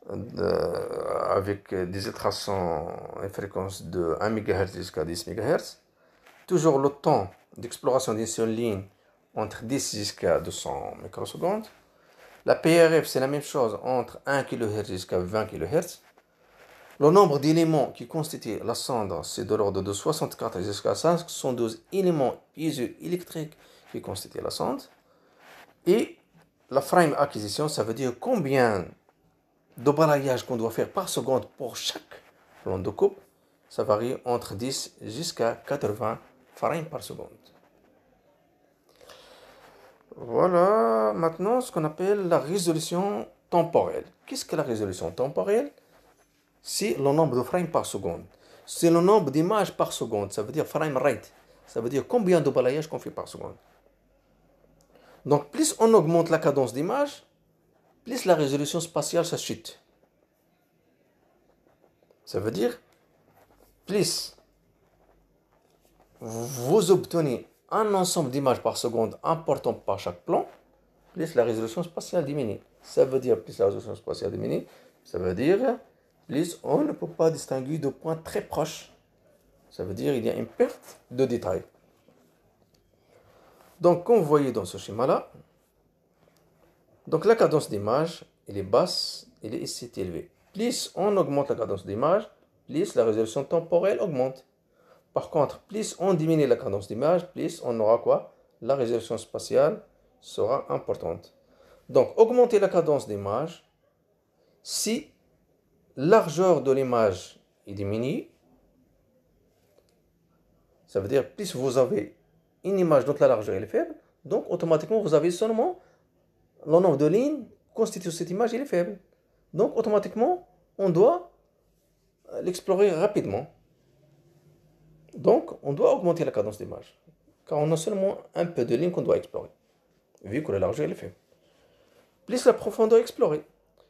avec des ultrasons à fréquence de 1 MHz jusqu'à 10 MHz. Toujours le temps d'exploration d'une seule ligne entre 10 jusqu'à 200 microsecondes. La PRF, c'est la même chose, entre 1 kHz jusqu'à 20 kHz. Le nombre d'éléments qui constituent la sonde, c'est de l'ordre de 64 jusqu'à 512 éléments piézoélectriques qui constituent la sonde. Et la frame acquisition, ça veut dire combien de balayage qu'on doit faire par seconde pour chaque plan de coupe. Ça varie entre 10 jusqu'à 80 frames par seconde. Voilà maintenant ce qu'on appelle la résolution temporelle. Qu'est-ce que la résolution temporelle? C'est le nombre de frames par seconde. C'est le nombre d'images par seconde. Ça veut dire frame rate. Ça veut dire combien de balayages qu'on fait par seconde. Donc plus on augmente la cadence d'image, plus la résolution spatiale ça chute. Ça veut dire plus vous obtenez un ensemble d'images par seconde important par chaque plan, plus la résolution spatiale diminue. Ça veut dire plus la résolution spatiale diminue, ça veut dire plus on ne peut pas distinguer de points très proches. Ça veut dire qu'il y a une perte de détail. Donc, comme vous voyez dans ce schéma-là, donc la cadence d'image, elle est basse, elle est ici élevée. Plus on augmente la cadence d'image, plus la résolution temporelle augmente. Par contre, plus on diminue la cadence d'image, plus on aura quoi? La résolution spatiale sera importante. Donc, augmenter la cadence d'image si largeur de l'image il diminue. Ça veut dire, plus vous avez une image dont la largeur est faible, donc automatiquement vous avez seulement le nombre de lignes constitué de cette image il est faible. Donc automatiquement, on doit l'explorer rapidement. Donc on doit augmenter la cadence d'image, car on a seulement un peu de lignes qu'on doit explorer, vu que la largeur est faible. Plus la profondeur explorée.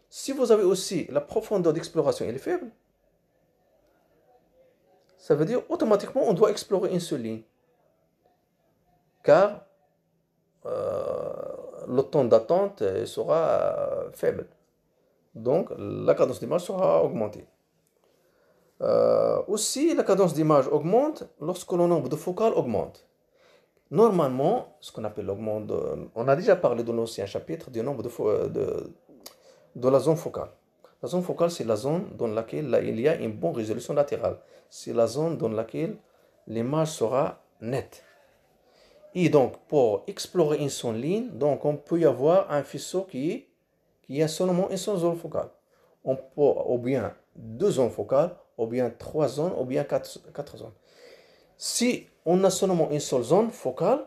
Si vous avez aussi la profondeur d'exploration est faible, ça veut dire automatiquement on doit explorer une seule ligne, car le temps d'attente sera faible. Donc la cadence d'image sera augmentée. Aussi, la cadence d'image augmente lorsque le nombre de focales augmente. Normalement, ce qu'on appelle l'augmente, on a déjà parlé dans l'ancien chapitre du nombre de la zone focale. La zone focale, c'est la zone dans laquelle il y a une bonne résolution latérale. C'est la zone dans laquelle l'image sera nette. Et donc, pour explorer une seule ligne, donc on peut y avoir un faisceau qui a seulement une seule zone focale. On peut, ou bien deux zones focales, ou bien trois zones, ou bien quatre zones. Si on a seulement une seule zone focale,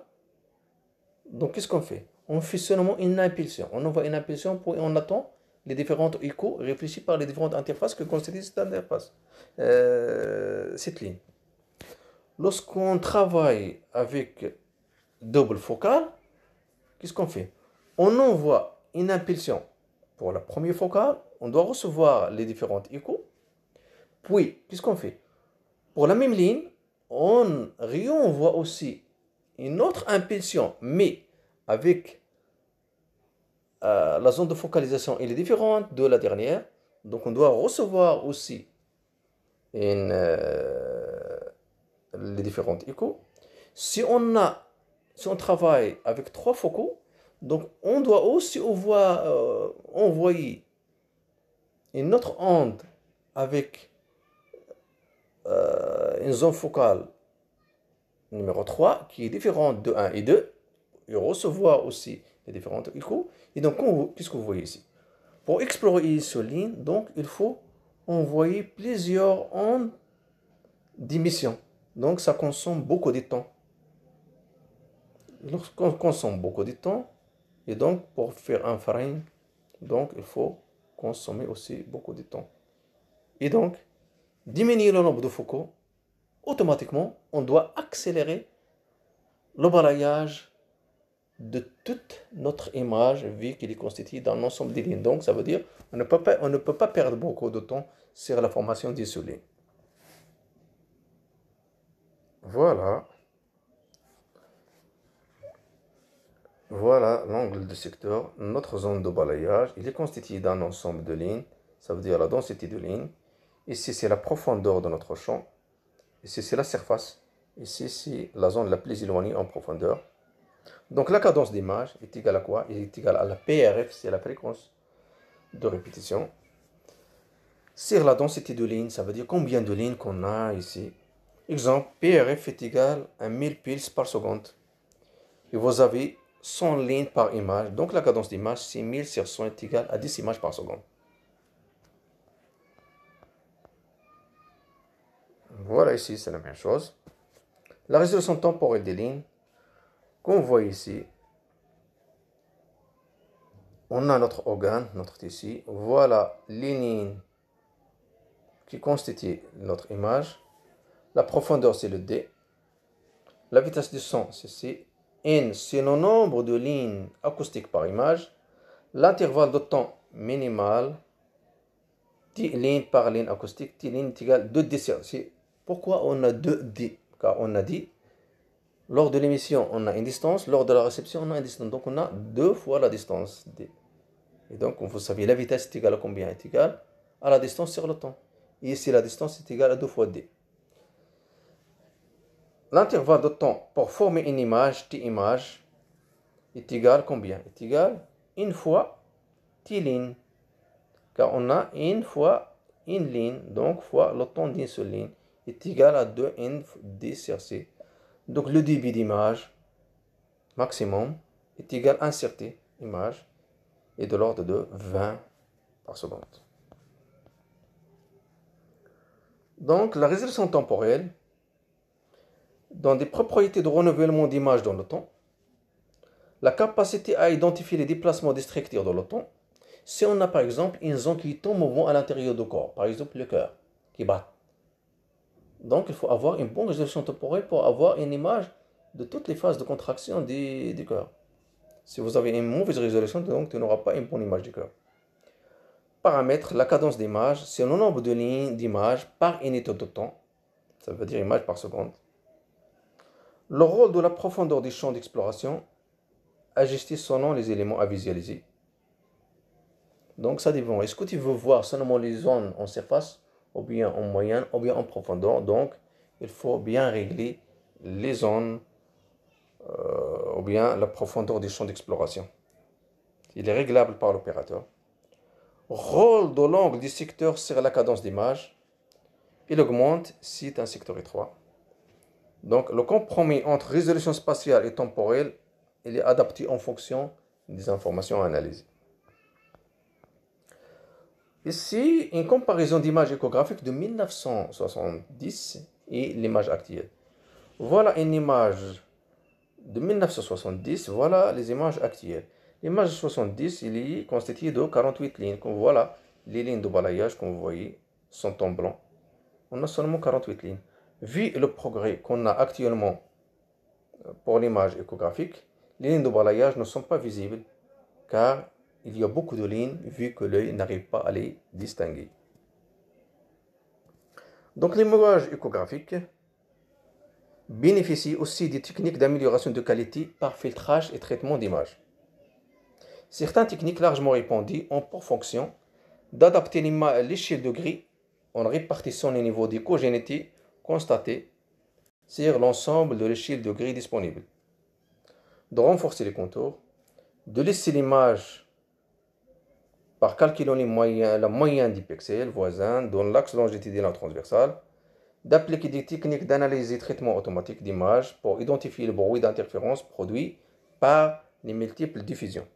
donc qu'est-ce qu'on fait? On fait seulement une impulsion. On envoie une impulsion pour on attend les différentes échos réfléchis par les différentes interfaces que constitue cette interface, cette ligne. Lorsqu'on travaille avec double focale, qu'est-ce qu'on fait? On envoie une impulsion pour la première focale, on doit recevoir les différentes échos. Puis, qu'est-ce qu'on fait? Pour la même ligne, on réenvoie aussi une autre impulsion, mais avec la zone de focalisation, elle est différente de la dernière. Donc, on doit recevoir aussi les différentes échos. Si on travaille avec trois focaux, donc on doit aussi envoyer une autre onde avec une zone focale numéro 3 qui est différente de 1 et 2 et recevoir aussi les différentes échos. Et donc, qu'est-ce que vous voyez ici? Pour explorer cette ligne, donc, il faut envoyer plusieurs ondes d'émission. Donc, ça consomme beaucoup de temps. Lorsqu'on consomme beaucoup de temps, et donc, pour faire un frame, donc, il faut consommer aussi beaucoup de temps. Et donc, diminuer le nombre de focaux, automatiquement, on doit accélérer le balayage de toute notre image vu qu'il est constitué d'un ensemble de lignes. Donc, ça veut dire on ne peut pas perdre beaucoup de temps sur la formation des lignes. Voilà. Voilà l'angle de secteur. Notre zone de balayage, il est constitué d'un ensemble de lignes. Ça veut dire la densité de lignes. Ici, c'est la profondeur de notre champ. Ici, c'est la surface. Ici, c'est la zone la plus éloignée en profondeur. Donc, la cadence d'image est égale à quoi? Elle est égale à la PRF, c'est la fréquence de répétition. Sur la densité de lignes, ça veut dire combien de lignes qu'on a ici. Exemple, PRF est égal à 1000 pulses par seconde. Et vous avez 100 lignes par image. Donc, la cadence d'image, c'est 1000 sur 100 est égal à 10 images par seconde. Voilà, ici, c'est la même chose. La résolution temporelle des lignes, qu'on voit ici, on a notre organe, notre tissu. Voilà les lignes qui constituent notre image. La profondeur, c'est le D. La vitesse du son, c'est C. N, c'est le nombre de lignes acoustiques par image. L'intervalle de temps minimal, T lignes par ligne acoustique, T lignes est égal à 2D. Pourquoi on a 2D? Car on a dit, lors de l'émission, on a une distance. Lors de la réception, on a une distance. Donc, on a 2 fois la distance D. Et donc, vous savez, la vitesse est égale à combien? Est égale à la distance sur le temps. Et ici, la distance est égale à 2 fois D. L'intervalle de temps pour former une image, T image, est égal à combien? Est égal à 1 fois T ligne. Car on a 1 fois une ligne, donc fois le temps d'une seule ligne, est égal à 2N D sur C. Donc, le débit d'image maximum est égal à 1 sur T image et de l'ordre de 20 par seconde. Donc, la résolution temporelle, dans des propriétés de renouvellement d'image dans le temps, la capacité à identifier les déplacements des structures dans le temps, si on a par exemple une zone qui est en mouvement à l'intérieur du corps, par exemple le cœur qui bat. Donc, il faut avoir une bonne résolution temporelle pour avoir une image de toutes les phases de contraction du cœur. Si vous avez une mauvaise résolution, donc tu n'auras pas une bonne image du cœur. Paramètre, la cadence d'image, c'est le nombre de lignes d'image par unité de temps. Ça veut dire image par seconde. Le rôle de la profondeur des champs d'exploration, ajuster selon les éléments à visualiser. Donc ça dépend. Est-ce que tu veux voir seulement les zones en surface, ou bien en moyenne, ou bien en profondeur? Donc il faut bien régler les zones, ou bien la profondeur des champs d'exploration. Il est réglable par l'opérateur. Rôle de l'angle du secteur sur la cadence d'image. Il augmente si c'est un secteur étroit. Donc le compromis entre résolution spatiale et temporelle, il est adapté en fonction des informations analysées. Ici, une comparaison d'images échographiques de 1970 et l'image actuelle. Voilà une image de 1970, voilà les images actuelles. L'image de 70, il est constituée de 48 lignes. Voilà, les lignes de balayage, comme vous voyez, sont en blanc. On a seulement 48 lignes. Vu le progrès qu'on a actuellement pour l'image échographique, les lignes de balayage ne sont pas visibles car il y a beaucoup de lignes vu que l'œil n'arrive pas à les distinguer. Donc l'image échographique bénéficie aussi des techniques d'amélioration de qualité par filtrage et traitement d'images. Certaines techniques largement répandues ont pour fonction d'adapter l'échelle de gris en répartissant les niveaux d'échogénéité constatés sur l'ensemble de l'échelle de gris disponible, de renforcer les contours, de laisser l'image par calculant la moyenne des pixels voisins dans l'axe longitudinal transversal, d'appliquer des techniques d'analyse et traitement automatique d'images pour identifier le bruit d'interférence produit par les multiples diffusions.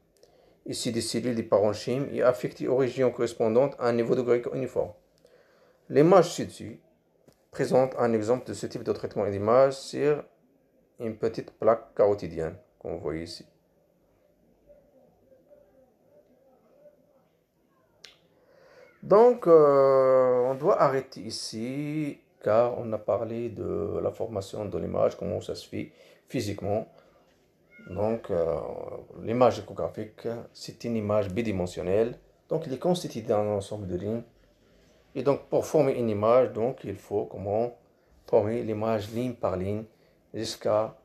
Ici, des cellules des parenchymes et affectées aux régions correspondantes à un niveau de gris uniforme. L'image ci-dessus présente un exemple de ce type de traitement d'image sur une petite plaque carotidienne, comme vous voyez ici. Donc, on doit arrêter ici, car on a parlé de la formation de l'image, comment ça se fait physiquement. Donc, l'image échographique, c'est une image bidimensionnelle. Donc, il est constitué d'un ensemble de lignes. Et donc, pour former une image, donc, il faut comment former l'image ligne par ligne jusqu'à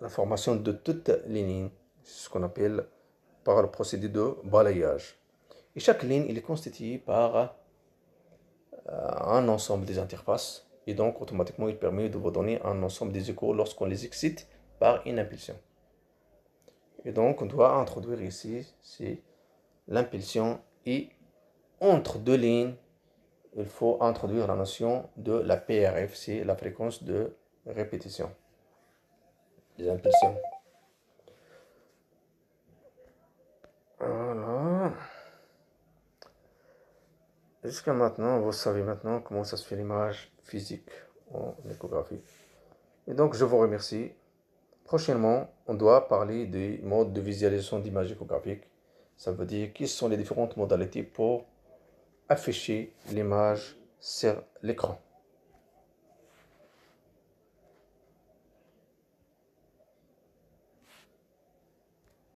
la formation de toutes les lignes. C'est ce qu'on appelle par le procédé de balayage. Et chaque ligne il est constituée par un ensemble des interfaces. Et donc, automatiquement, il permet de vous donner un ensemble des échos lorsqu'on les excite par une impulsion. Et donc, on doit introduire ici, c'est l'impulsion. Et entre deux lignes, il faut introduire la notion de la PRF, c'est la fréquence de répétition des impulsions. Voilà. Jusqu'à maintenant, vous savez maintenant comment ça se fait l'image physique en échographie. Et donc, je vous remercie. Prochainement, on doit parler des modes de visualisation d'images échographiques. Ça veut dire quelles sont les différentes modalités pour afficher l'image sur l'écran.